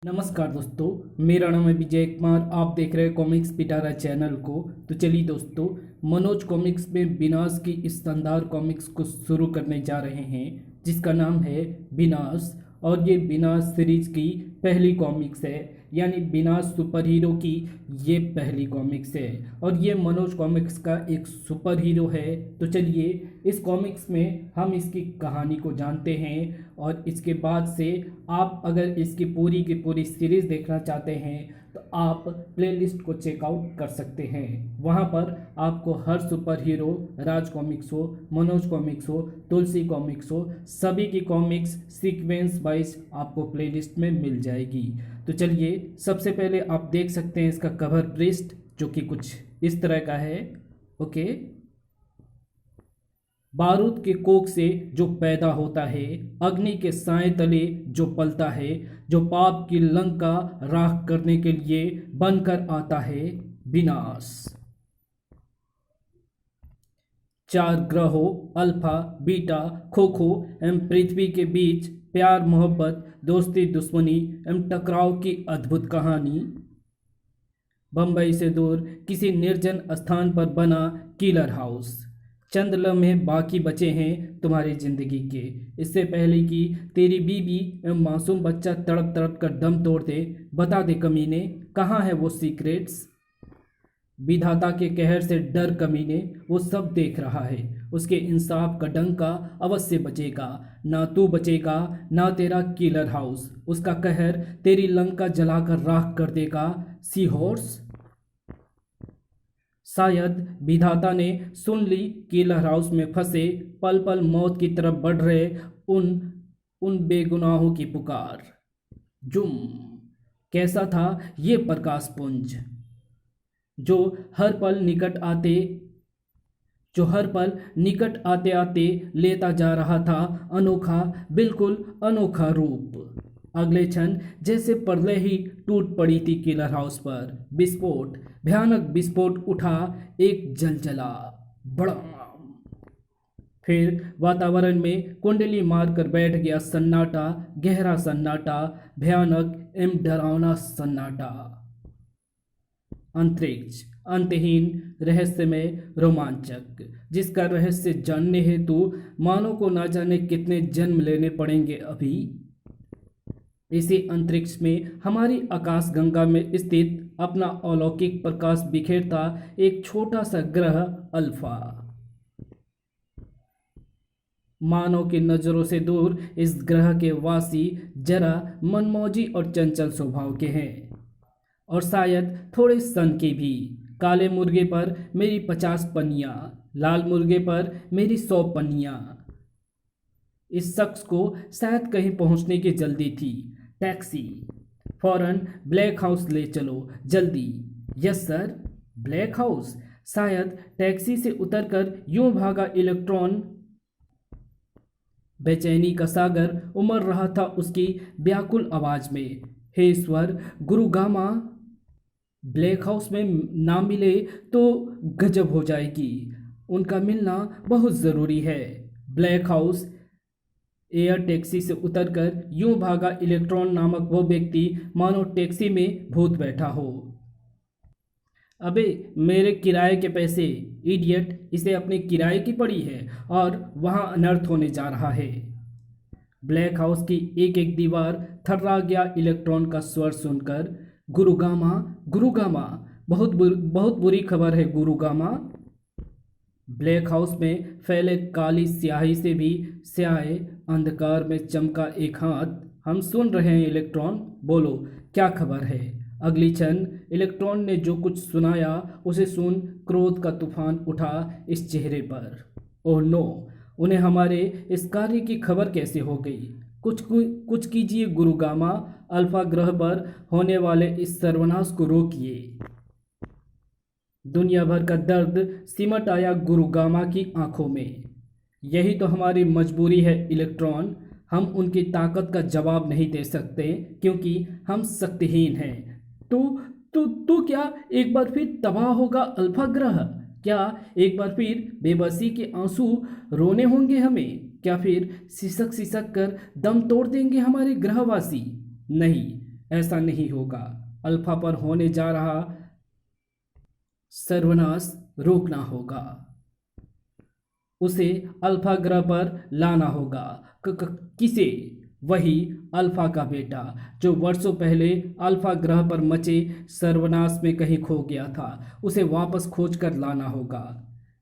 नमस्कार दोस्तों, मेरा नाम है विजय कुमार। आप देख रहे हैं कॉमिक्स पिटारा चैनल को। तो चलिए दोस्तों, मनोज कॉमिक्स में विनाश की इस शानदार कॉमिक्स को शुरू करने जा रहे हैं, जिसका नाम है विनाश। और ये विनाश सीरीज की पहली कॉमिक्स है, यानी विनाश सुपर हीरो की ये पहली कॉमिक्स है। और ये मनोज कॉमिक्स का एक सुपर हीरो है। तो चलिए इस कॉमिक्स में हम इसकी कहानी को जानते हैं, और इसके बाद से आप अगर इसकी पूरी की पूरी सीरीज देखना चाहते हैं तो आप प्लेलिस्ट को चेकआउट कर सकते हैं। वहाँ पर आपको हर सुपर हीरो, राज कॉमिक्स हो, मनोज कॉमिक्स हो, तुलसी कॉमिक्स हो, सभी की कॉमिक्स सीक्वेंस वाइज आपको प्लेलिस्ट में मिल जाएगी। तो चलिए सबसे पहले आप देख सकते हैं इसका कवर पृष्ठ, जो कि कुछ इस तरह का है। ओके, बारूद के कोख से जो पैदा होता है, अग्नि के साए तले जो पलता है, जो पाप की लंका राख करने के लिए बनकर आता है विनाश। 4 ग्रहों अल्फा, बीटा, खोखो एवं पृथ्वी के बीच प्यार, मोहब्बत, दोस्ती, दुश्मनी एवं टकराव की अद्भुत कहानी। बंबई से दूर किसी निर्जन स्थान पर बना किलर हाउस। चंद लम्हे बाकी बचे हैं तुम्हारी जिंदगी के, इससे पहले कि तेरी बीवी एवं मासूम बच्चा तड़प तड़प कर दम तोड़ दे। बता दे कमीने, कहाँ है वो सीक्रेट्स? विधाता के कहर से डर कमीने, वो सब देख रहा है। उसके इंसाफ का डंका अवश्य बचेगा। ना तू बचेगा, ना तेरा किलर हाउस। उसका कहर तेरी लंका जलाकर राख कर देगा। Sea horse. शायद विधाता ने सुन ली किलर हाउस में फंसे पल पल मौत की तरफ बढ़ रहे उन उन बेगुनाहों की पुकार। जुम। कैसा था ये प्रकाश पुंज, जो हर पल निकट आते आते लेता जा रहा था अनोखा, बिल्कुल अनोखा रूप। अगले क्षण जैसे प्रलय ही टूट पड़ी थी किलर हाउस पर। विस्फोट, भयानक विस्फोट उठा, एक जलजला बड़ा। फिर वातावरण में कुंडली मारकर बैठ गया सन्नाटा, गहरा सन्नाटा, भयानक एवं डरावना सन्नाटा। अंतरिक्ष, अंतहीन, रहस्यमय, रोमांचक, जिसका रहस्य जानने हेतु मानव को ना जाने कितने जन्म लेने पड़ेंगे अभी। इसी अंतरिक्ष में हमारी आकाशगंगा में स्थित अपना अलौकिक प्रकाश बिखेरता एक छोटा सा ग्रह अल्फा। मानव की नजरों से दूर इस ग्रह के वासी जरा मनमौजी और चंचल स्वभाव के हैं, और शायद थोड़े सन के भी। काले मुर्गे पर मेरी 50 पनियां, लाल मुर्गे पर मेरी 100 पनियां। इस शख्स को शायद कहीं पहुंचने की जल्दी थी। टैक्सी, फौरन ब्लैक हाउस ले चलो, जल्दी। Yes sir, black house. शायद टैक्सी से उतरकर यूं भागा इलेक्ट्रॉन। बेचैनी का सागर उमड़ रहा था उसकी व्याकुल आवाज में। हे ईश्वर, गुरुगामा ब्लैक हाउस में ना मिले तो गजब हो जाएगी। उनका मिलना बहुत ज़रूरी है। Black house. एयर टैक्सी से उतरकर यूं भागा इलेक्ट्रॉन नामक वो व्यक्ति, मानो टैक्सी में भूत बैठा हो। अबे मेरे किराए के पैसे, इडियट, इसे अपने किराए की पड़ी है और वहां अनर्थ होने जा रहा है। ब्लैक हाउस की एक एक दीवार थर्रा गया इलेक्ट्रॉन का स्वर सुनकर। गुरुगामा, गुरुगामा, बहुत बुरी खबर है गुरुगामा। ब्लैक हाउस में फैले काली स्याही से भी स्याहे अंधकार में चमका एक हाथ। हम सुन रहे हैं इलेक्ट्रॉन, बोलो क्या खबर है? अगली क्षण इलेक्ट्रॉन ने जो कुछ सुनाया उसे सुन क्रोध का तूफान उठा इस चेहरे पर। ओह नो, उन्हें हमारे इस कार्य की खबर कैसे हो गई? कुछ कीजिए गुरुगामा, अल्फा ग्रह पर होने वाले इस सर्वनाश को रोकिए। दुनिया भर का दर्द सिमट आया गुरुगामा की आंखों में। यही तो हमारी मजबूरी है इलेक्ट्रॉन। हम उनकी ताकत का जवाब नहीं दे सकते क्योंकि हम शक्तिहीन हैं। तो क्या एक बार फिर तबाह होगा अल्फा ग्रह? क्या एक बार फिर बेबसी के आंसू रोने होंगे हमें? क्या फिर सिसक सिसक कर दम तोड़ देंगे हमारे ग्रहवासी? नहीं, ऐसा नहीं होगा। अल्फा पर होने जा रहा सर्वनाश रोकना होगा। उसे अल्फा ग्रह पर लाना होगा। किसे? वही अल्फा का बेटा जो वर्षों पहले अल्फा ग्रह पर मचे सर्वनाश में कहीं खो गया था। उसे वापस खोज कर लाना होगा।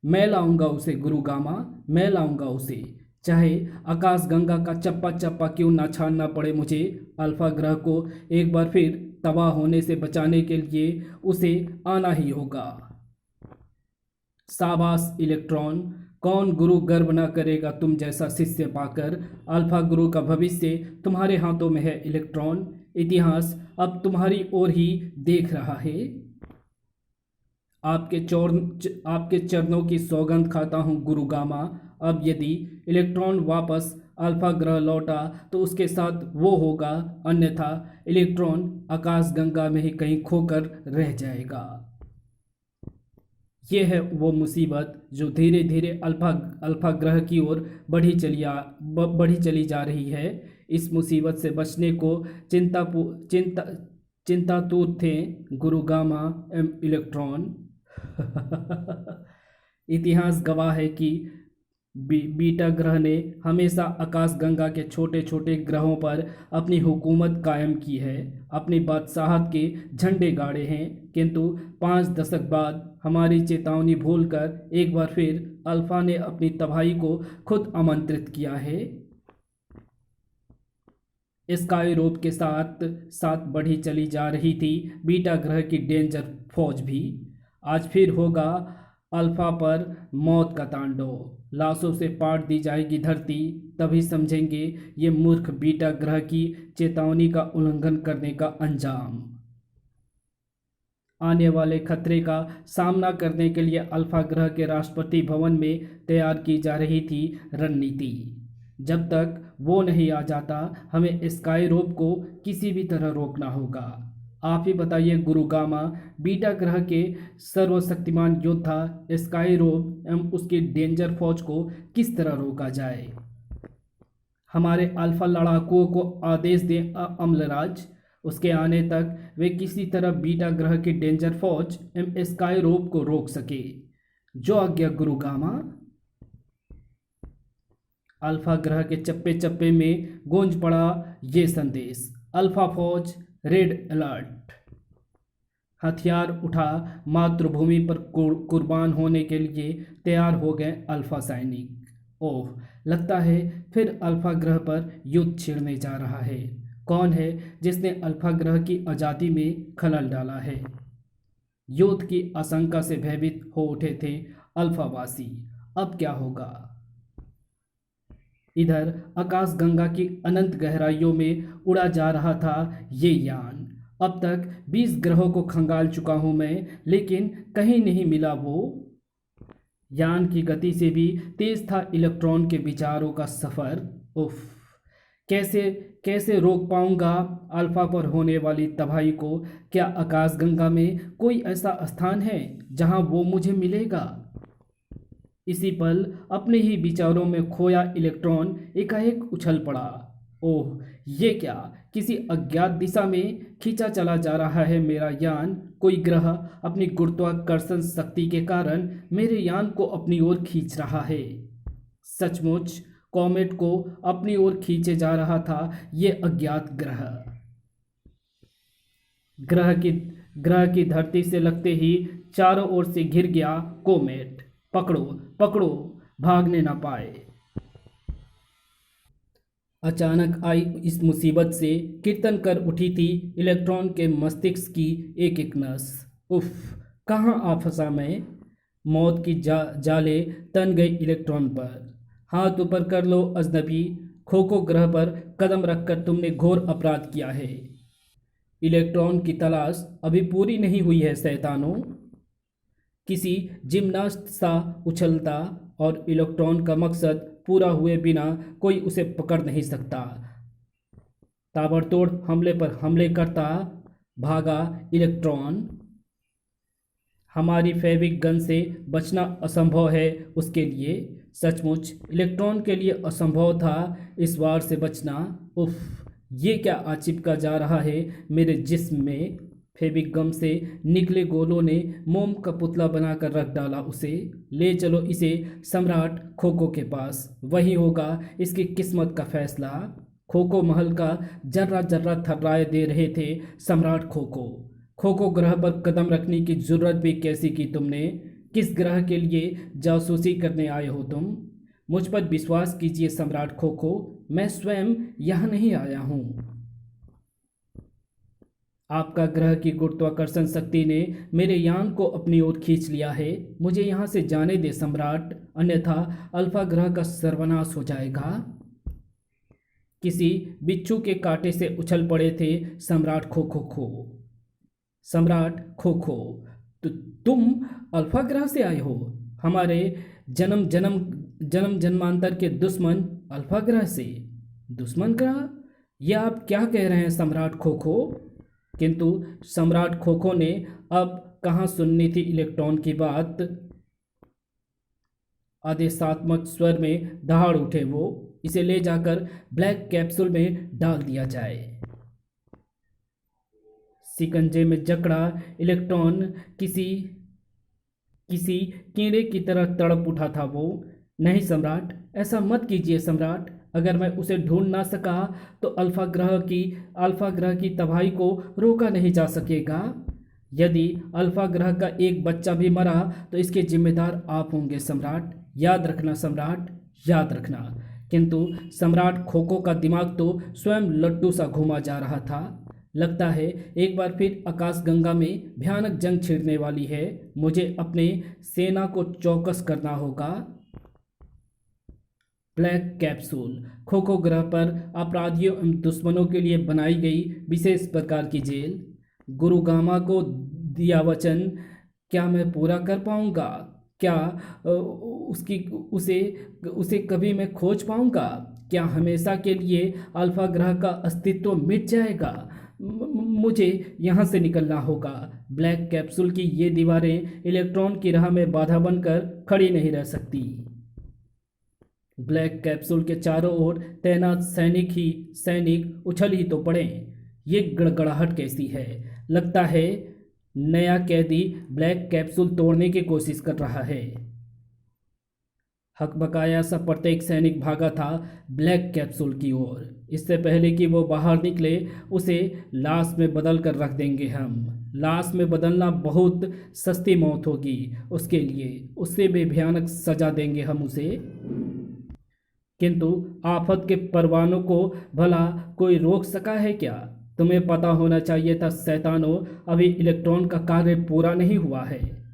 मैं लाऊंगा उसे गुरु गामा, मैं लाऊंगा उसे, चाहे आकाश गंगा का चप्पा चप्पा क्यों ना छानना पड़े मुझे। अल्फा ग्रह को एक बार फिर तबाह होने से बचाने के लिए उसे आना ही होगा। शाबाश इलेक्ट्रॉन, कौन गुरु गर्व न करेगा तुम जैसा शिष्य पाकर। अल्फा गुरु का भविष्य तुम्हारे हाथों में है इलेक्ट्रॉन। इतिहास अब तुम्हारी ओर ही देख रहा है। आपके चरणों की सौगंध खाता हूँ गुरु गामा। अब यदि इलेक्ट्रॉन वापस अल्फा ग्रह लौटा तो उसके साथ वो होगा, अन्यथा इलेक्ट्रॉन आकाश गंगा में ही कहीं खोकर रह जाएगा। ये है वो मुसीबत जो धीरे धीरे अल्फा ग्रह की ओर बढ़ी चली जा रही है। इस मुसीबत से बचने को चिंतातुर थे गुरु गामा एवं इलेक्ट्रॉन। इतिहास गवाह है कि बीटा ग्रह ने हमेशा आकाशगंगा के छोटे छोटे ग्रहों पर अपनी हुकूमत कायम की है, अपनी बादशाहत के झंडे गाड़े हैं। किंतु 5 दशक बाद हमारी चेतावनी भूलकर एक बार फिर अल्फा ने अपनी तबाही को खुद आमंत्रित किया है। स्काई रोप के साथ साथ बढ़ी चली जा रही थी बीटा ग्रह की डेंजर फौज भी। आज फिर होगा अल्फा पर मौत का तांडव। लाशों से पाट दी जाएगी धरती, तभी समझेंगे ये मूर्ख बीटा ग्रह की चेतावनी का उल्लंघन करने का अंजाम। आने वाले खतरे का सामना करने के लिए अल्फा ग्रह के राष्ट्रपति भवन में तैयार की जा रही थी रणनीति। जब तक वो नहीं आ जाता हमें स्काई रोप को किसी भी तरह रोकना होगा। आप ही बताइए गुरु गामा, बीटा ग्रह के सर्वशक्तिमान योद्धा स्काई रोप एवं उसकी डेंजर फौज को किस तरह रोका जाए। हमारे अल्फा लड़ाकुओं को आदेश दें अम्लराज, उसके आने तक वे किसी तरह बीटा ग्रह की डेंजर फौज एवं स्काई रोप को रोक सके। जो आज्ञा गुरु गामा। अल्फा ग्रह के चप्पे चप्पे में गूंज पड़ा ये संदेश, अल्फा फौज रेड अलर्ट। हथियार उठा मातृभूमि पर कुर्बान होने के लिए तैयार हो गए अल्फा सैनिक। ओह, लगता है फिर अल्फा ग्रह पर युद्ध छिड़ने जा रहा है। कौन है जिसने अल्फा ग्रह की आज़ादी में खलल डाला है। युद्ध की आशंका से भयभीत हो उठे थे अल्फावासी। अब क्या होगा। इधर आकाश गंगा की अनंत गहराइयों में उड़ा जा रहा था ये यान। अब तक 20 ग्रहों को खंगाल चुका हूं मैं, लेकिन कहीं नहीं मिला वो। यान की गति से भी तेज था इलेक्ट्रॉन के विचारों का सफर। उफ, कैसे कैसे रोक पाऊंगा अल्फा पर होने वाली तबाही को। क्या आकाशगंगा में कोई ऐसा स्थान है जहां वो मुझे मिलेगा। इसी पल अपने ही विचारों में खोया इलेक्ट्रॉन एकाएक उछल पड़ा। ओह, ये क्या, किसी अज्ञात दिशा में खींचा चला जा रहा है मेरा यान। कोई ग्रह अपनी गुरुत्वाकर्षण शक्ति के कारण मेरे यान को अपनी ओर खींच रहा है। सचमुच कॉमेट को अपनी ओर खींचे जा रहा था ये अज्ञात ग्रह। ग्रह की धरती से लगते ही चारों ओर से घिर गया कॉमेट। पकड़ो पकड़ो, भागने ना पाए। अचानक आई इस मुसीबत से कीर्तन कर उठी थी इलेक्ट्रॉन के मस्तिष्क की एक एक नस। उफ, कहाँ आ फंसा मैं। मौत की जाले तन गई इलेक्ट्रॉन पर। हाथ ऊपर कर लो अजनबी, खोखो ग्रह पर कदम रखकर तुमने घोर अपराध किया है। इलेक्ट्रॉन की तलाश अभी पूरी नहीं हुई है शैतानों। किसी जिम्नास्ट सा उछलता और इलेक्ट्रॉन का मकसद पूरा हुए बिना कोई उसे पकड़ नहीं सकता। ताबड़तोड़ हमले पर हमले करता भागा इलेक्ट्रॉन। हमारी फेविक गन से बचना असंभव है उसके लिए। सचमुच इलेक्ट्रॉन के लिए असंभव था इस वार से बचना। उफ, ये क्या चिपका जा रहा है मेरे जिस्म में? फेविक गम से निकले गोलों ने मोम का पुतला बनाकर रख डाला उसे। ले चलो इसे सम्राट खोखो के पास, वही होगा इसकी किस्मत का फैसला। खोखो महल का जर्रा जर्रा थर्राए दे रहे थे सम्राट खोखो। खोखो ग्रह पर कदम रखने की जरूरत भी कैसी की तुमने? किस ग्रह के लिए जासूसी करने आए हो तुम? मुझ पर विश्वास कीजिए सम्राट खोखो, मैं स्वयं यहाँ नहीं आया हूँ। आपका ग्रह की गुरुत्वाकर्षण शक्ति ने मेरे यान को अपनी ओर खींच लिया है। मुझे यहाँ से जाने दे सम्राट, अन्यथा अल्फा ग्रह का सर्वनाश हो जाएगा। किसी बिच्छू के कांटे से उछल पड़े थे सम्राट खोखो। सम्राट खोखो, तो तुम अल्फा ग्रह से आए हो? हमारे जन्म जन्म जन्म जन्मांतर के दुश्मन अल्फा ग्रह से? दुश्मन ग्रह? यह आप क्या कह रहे हैं सम्राट खोखो? किंतु सम्राट खोखो ने अब कहाँ सुननी थी इलेक्ट्रॉन की बात। आदेशात्मक स्वर में दहाड़ उठे वो। इसे ले जाकर ब्लैक कैप्सूल में डाल दिया जाए। शिकंजे में जकड़ा इलेक्ट्रॉन किसी किसी कीड़े की तरह तड़प उठा था वो। नहीं सम्राट, ऐसा मत कीजिए सम्राट। अगर मैं उसे ढूंढ ना सका तो अल्फा ग्रह की तबाही को रोका नहीं जा सकेगा। यदि अल्फा ग्रह का एक बच्चा भी मरा तो इसके जिम्मेदार आप होंगे सम्राट। याद रखना सम्राट, याद रखना। किंतु सम्राट खोखो का दिमाग तो स्वयं लड्डू सा घूमा जा रहा था। लगता है एक बार फिर आकाशगंगा में भयानक जंग छिड़ने वाली है। मुझे अपने सेना को चौकस करना होगा। ब्लैक कैप्सूल खोखो ग्रह पर अपराधियों एवं दुश्मनों के लिए बनाई गई विशेष प्रकार की जेल। गुरु गामा को दिया वचन क्या मैं पूरा कर पाऊंगा? क्या उसकी उसे उसे कभी मैं खोज पाऊंगा? क्या हमेशा के लिए अल्फा ग्रह का अस्तित्व मिट जाएगा? मुझे यहाँ से निकलना होगा। ब्लैक कैप्सूल की ये दीवारें इलेक्ट्रॉन की राह में बाधा बनकर खड़ी नहीं रह सकती। ब्लैक कैप्सूल के चारों ओर तैनात सैनिक उछल ही तो पड़े। ये गड़गड़ाहट कैसी है? लगता है नया कैदी ब्लैक कैप्सूल तोड़ने की कोशिश कर रहा है। हकबकाया सा प्रत्येक सैनिक भागा था ब्लैक कैप्सूल की ओर। इससे पहले कि वो बाहर निकले उसे लाश में बदल कर रख देंगे हम। लाश में बदलना बहुत सस्ती मौत होगी उसके लिए, उससे भी भयानक सजा देंगे हम उसे। किंतु आफत के परवानों को भला कोई रोक सका है क्या? तुम्हें पता होना चाहिए था शैतानों, अभी इलेक्ट्रॉन का कार्य पूरा नहीं हुआ है।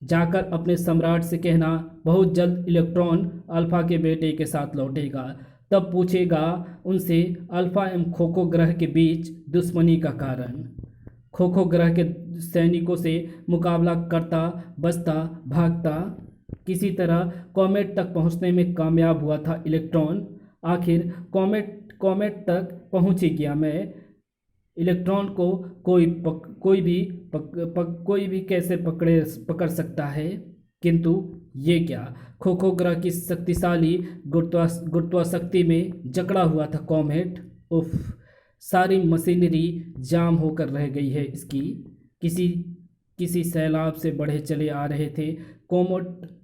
जाकर अपने सम्राट से कहना बहुत जल्द इलेक्ट्रॉन अल्फा के बेटे के साथ लौटेगा। तब पूछेगा उनसे अल्फा एवं खोखो ग्रह के बीच दुश्मनी का कारण। खोखो ग्रह के सैनिकों से मुकाबला करता बचता भागता किसी तरह कॉमेट तक पहुंचने में कामयाब हुआ था इलेक्ट्रॉन। आखिर कॉमेट तक पहुंच ही गया मैं। इलेक्ट्रॉन को कोई भी कैसे पकड़ सकता है। किंतु ये क्या, खोखो ग्रह की शक्तिशाली गुरुत्वाशक्ति में जकड़ा हुआ था कॉमेट। उफ, सारी मशीनरी जाम होकर रह गई है इसकी। किसी सैलाब से बढ़े चले आ रहे थे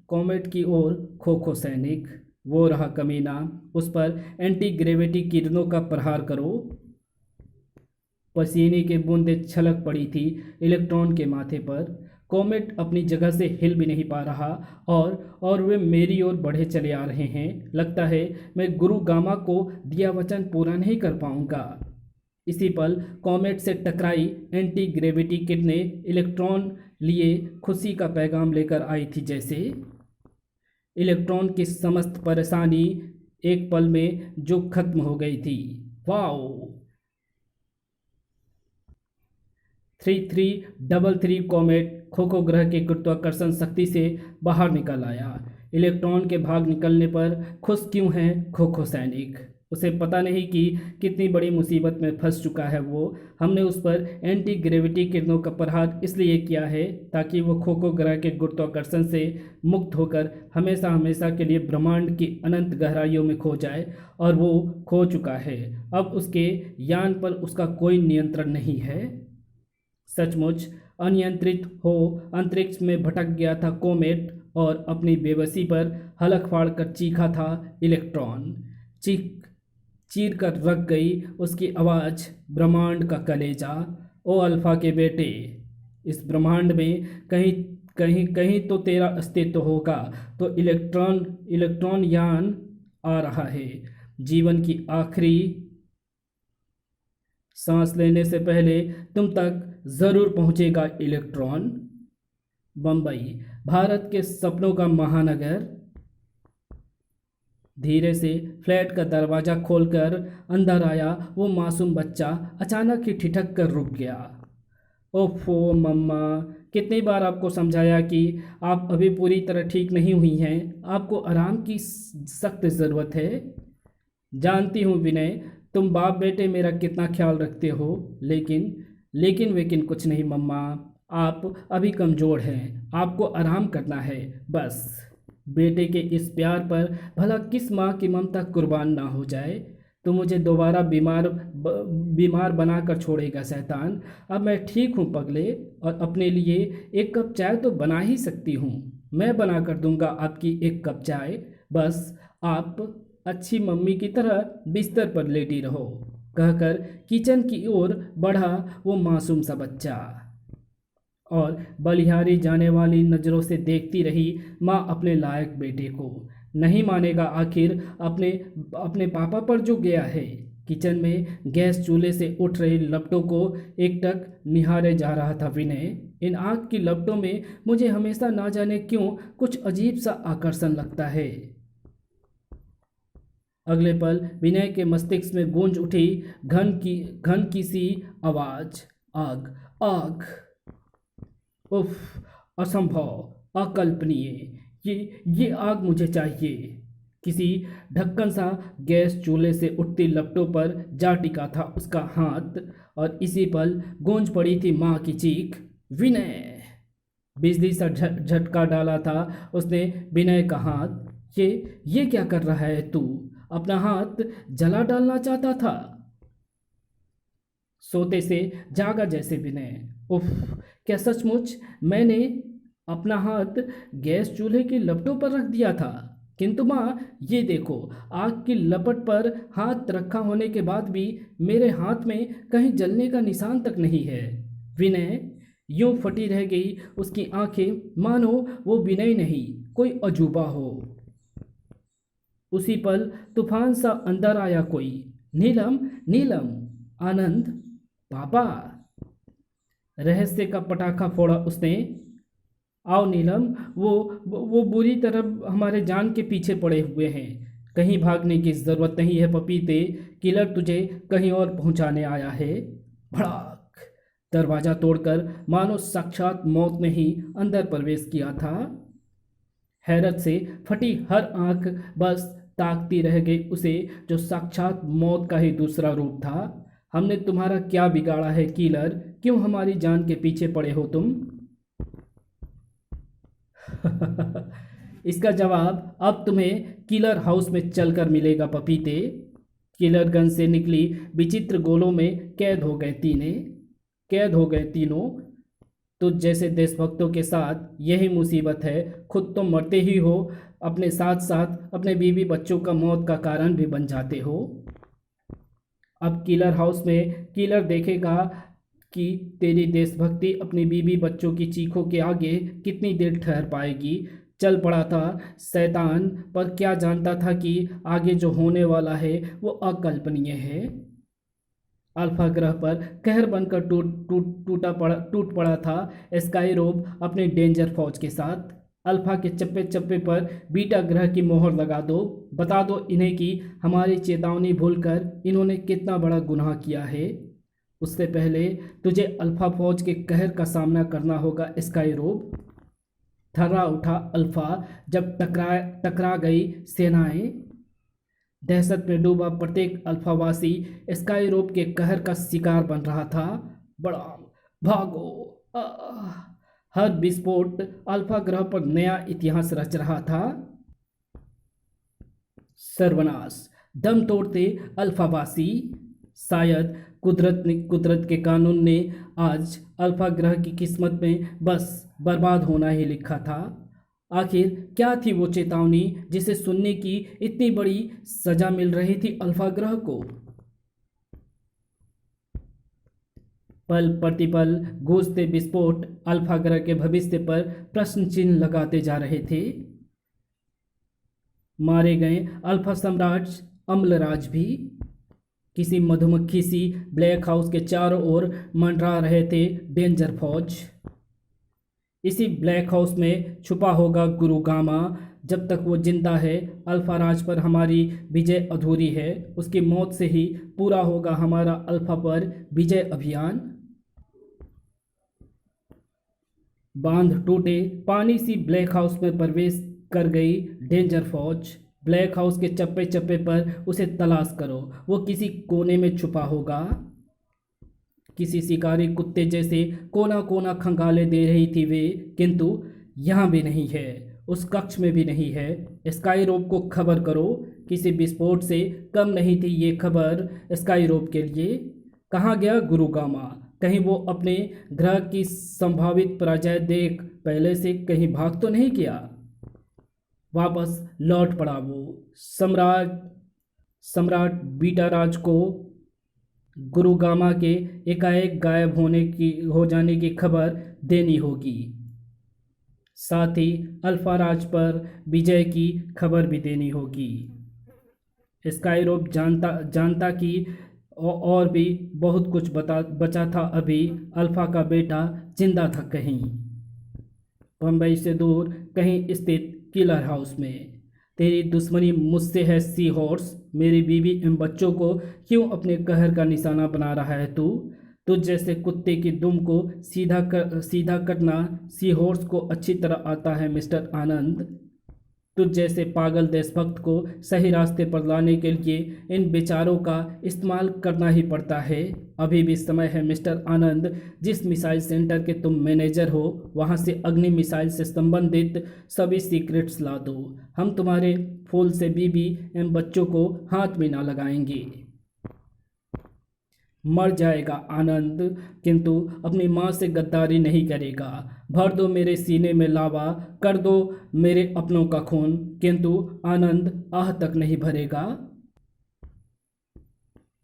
कॉमेट की ओर खोखो सैनिक। वो रहा कमीना, उस पर एंटी ग्रेविटी किरणों का प्रहार करो। पसीने की बूंदें छलक पड़ी थी इलेक्ट्रॉन के माथे पर। कॉमेट अपनी जगह से हिल भी नहीं पा रहा और वे मेरी ओर बढ़े चले आ रहे हैं। लगता है मैं गुरु गामा को दिया वचन पूरा नहीं कर पाऊंगा। इसी पल कॉमेट से टकराई एंटी ग्रेविटी किरणें इलेक्ट्रॉन लिए खुशी का पैगाम लेकर आई थी। जैसे इलेक्ट्रॉन की समस्त परेशानी एक पल में जो खत्म हो गई थी। वाओ! 3333 कॉमेट खोखो ग्रह के गुरुत्वाकर्षण शक्ति से बाहर निकल आया। इलेक्ट्रॉन के भाग निकलने पर खुश क्यों हैं खोखो सैनिक? उसे पता नहीं कि कितनी बड़ी मुसीबत में फंस चुका है वो। हमने उस पर एंटी ग्रेविटी किरणों का प्रहार इसलिए किया है ताकि वो खोखो ग्रह के गुरुत्वाकर्षण से मुक्त होकर हमेशा हमेशा के लिए ब्रह्मांड की अनंत गहराइयों में खो जाए, और वो खो चुका है। अब उसके यान पर उसका कोई नियंत्रण नहीं है। सचमुच अनियंत्रित हो अंतरिक्ष में भटक गया था कोमेट, और अपनी बेबसी पर हलक फाड़ कर चीखा था इलेक्ट्रॉन। चीख चीर कर रख गई उसकी आवाज़ ब्रह्मांड का कलेजा। ओ अल्फा के बेटे, इस ब्रह्मांड में कहीं कहीं कहीं तो तेरा अस्तित्व होगा। तो इलेक्ट्रॉन इलेक्ट्रॉन यान आ रहा है। जीवन की आखिरी सांस लेने से पहले तुम तक ज़रूर पहुंचेगा इलेक्ट्रॉन। बम्बई, भारत के सपनों का महानगर। धीरे से फ्लैट का दरवाज़ा खोलकर अंदर आया वो मासूम बच्चा अचानक ही ठिठक कर रुक गया। ओफो मम्मा, कितनी बार आपको समझाया कि आप अभी पूरी तरह ठीक नहीं हुई हैं, आपको आराम की सख्त ज़रूरत है। जानती हूँ विनय, तुम बाप बेटे मेरा कितना ख्याल रखते हो, लेकिन लेकिन वेकिन कुछ नहीं मम्मा, आप अभी कमज़ोर हैं, आपको आराम करना है बस। बेटे के इस प्यार पर भला किस माँ की ममता कुर्बान ना हो जाए। तो मुझे दोबारा बीमार बनाकर छोड़ेगा शैतान। अब मैं ठीक हूँ पगले, और अपने लिए एक कप चाय तो बना ही सकती हूँ। मैं बना कर दूंगा आपकी एक कप चाय, बस आप अच्छी मम्मी की तरह बिस्तर पर लेटी रहो, कहकर किचन की ओर बढ़ा वो मासूम सा बच्चा। और बलिहारी जाने वाली नज़रों से देखती रही माँ अपने लायक बेटे को। नहीं मानेगा आखिर अपने अपने पापा पर जो गया है। किचन में गैस चूल्हे से उठ रही लपटों को एकटक निहारे जा रहा था विनय। इन आग की लपटों में मुझे हमेशा ना जाने क्यों कुछ अजीब सा आकर्षण लगता है। अगले पल विनय के मस्तिष्क में गूंज उठी घन की सी आवाज, आग आग। उफ, असंभव, अकल्पनीय, ये आग मुझे चाहिए। किसी ढक्कन सा गैस चूल्हे से उठती लपटों पर जा टिका था उसका हाथ, और इसी पल गूंज पड़ी थी माँ की चीख, विनय। बिजली सा झटका डाला था उसने विनय का हाथ। ये क्या कर रहा है तू? अपना हाथ जला डालना चाहता था? सोते से जागा जैसे विनय। उफ, क्या सचमुच मैंने अपना हाथ गैस चूल्हे की लपटों पर रख दिया था? किंतु माँ, ये देखो, आग की लपट पर हाथ रखा होने के बाद भी मेरे हाथ में कहीं जलने का निशान तक नहीं है। विनय, यूं फटी रह गई उसकी आंखें, मानो वो विनय नहीं कोई अजूबा हो। उसी पल तूफान सा अंदर आया कोई। नीलम, नीलम, आनंद, पापा। रहस्य का पटाखा फोड़ा उसने। आओ नीलम, वो बुरी तरह हमारे जान के पीछे पड़े हुए हैं। कहीं भागने की जरूरत नहीं है पपीते, किलर तुझे कहीं और पहुंचाने आया है। भड़ाक, दरवाजा तोड़कर मानो साक्षात मौत ने ही अंदर प्रवेश किया था। हैरत से फटी हर आंख बस ताकती रह गई उसे, जो साक्षात मौत का ही दूसरा रूप था। हमने तुम्हारा क्या बिगाड़ा है किलर? क्यों हमारी जान के पीछे पड़े हो तुम? इसका जवाब अब तुम्हें किलर हाउस में चलकर मिलेगा पपीते। किलर गन से निकली विचित्र गोलों में कैद हो गए तीनों। तो जैसे देशभक्तों के साथ यही मुसीबत है, खुद तो मरते ही हो, अपने साथ साथ अपने बीवी बच्चों का मौत का कारण भी बन जाते हो। अब किलर हाउस में किलर देखेगा कि तेरी देशभक्ति अपनी बीवी बच्चों की चीखों के आगे कितनी देर ठहर पाएगी। चल पड़ा था शैतान, पर क्या जानता था कि आगे जो होने वाला है वो अकल्पनीय है। अल्फा ग्रह पर कहर बनकर टूट पड़ा था स्काईरोब अपने डेंजर फौज के साथ। अल्फा के चप्पे चप्पे पर बीटा ग्रह की मोहर लगा दो। बता दो इन्हें कि हमारी चेतावनी भूलकर इन्होंने कितना बड़ा गुनाह किया है। उससे पहले तुझे अल्फा फौज के कहर का सामना करना होगा स्काईरोब। थर्रा उठा अल्फा जब टकरा गई सेनाएं। दहशत में डूबा प्रत्येक अल्फावासी स्काईरोप के कहर का शिकार बन रहा था। बड़ा भागो! हर विस्फोट अल्फा ग्रह पर नया इतिहास रच रहा था। सर्वनाश! दम तोड़ते अल्फावासी! शायद कुदरत के कानून ने आज अल्फा ग्रह की किस्मत में बस बर्बाद होना ही लिखा था। आखिर क्या थी वो चेतावनी जिसे सुनने की इतनी बड़ी सजा मिल रही थी अल्फा ग्रह को? पल प्रतिपल गूंजते विस्फोट अल्फा ग्रह के भविष्य पर प्रश्न चिन्ह लगाते जा रहे थे। मारे गए अल्फा सम्राट अम्लराज भी किसी मधुमक्खी सी ब्लैक हाउस के चारों ओर मंडरा रहे थे डेंजर फौज। इसी ब्लैक हाउस में छुपा होगा गुरु गामा। जब तक वो जिंदा है अल्फा राज पर हमारी विजय अधूरी है। उसकी मौत से ही पूरा होगा हमारा अल्फा पर विजय अभियान। बांध टूटे पानी सी ब्लैक हाउस में प्रवेश कर गई डेंजर फौज। ब्लैक हाउस के चप्पे चप्पे पर उसे तलाश करो। वो किसी कोने में छुपा होगा। किसी शिकारी कुत्ते जैसे कोना कोना खंगाले दे रही थी वे, किंतु यहाँ भी नहीं है, उस कक्ष में भी नहीं है। स्काईरोप को खबर करो। किसी विस्फोट से कम नहीं थी ये खबर स्काईरोप के लिए। कहाँ गया गुरु गामा? कहीं वो अपने ग्रह की संभावित पराजय देख पहले से कहीं भाग तो नहीं किया? वापस लौट पड़ा वो। सम्राट बीटाराज को गुरु गामा के एकाएक गायब हो जाने की खबर देनी होगी। साथ ही अल्फा राज पर विजय की खबर भी देनी होगी। स्काईरोप जानता कि और भी बहुत कुछ बचा था। अभी अल्फा का बेटा जिंदा था कहीं बम्बई से दूर कहीं स्थित किलर हाउस में। तेरी दुश्मनी मुझसे है सी हॉर्स। मेरी बीवी एवं बच्चों को क्यों अपने कहर का निशाना बना रहा है तू? तुझ जैसे कुत्ते की दुम को सीधा करना सी हॉर्स को अच्छी तरह आता है मिस्टर आनंद। तुझ जैसे पागल देशभक्त को सही रास्ते पर लाने के लिए इन विचारों का इस्तेमाल करना ही पड़ता है। अभी भी समय है मिस्टर आनंद। जिस मिसाइल सेंटर के तुम मैनेजर हो वहां से अग्नि मिसाइल से संबंधित सभी सीक्रेट्स ला दो। हम तुम्हारे फूल से बीबी एवं बच्चों को हाथ भी ना लगाएंगे। मर जाएगा आनंद, किंतु अपनी माँ से गद्दारी नहीं करेगा। भर दो मेरे सीने में लावा, कर दो मेरे अपनों का खून, किंतु आनंद आह तक नहीं भरेगा।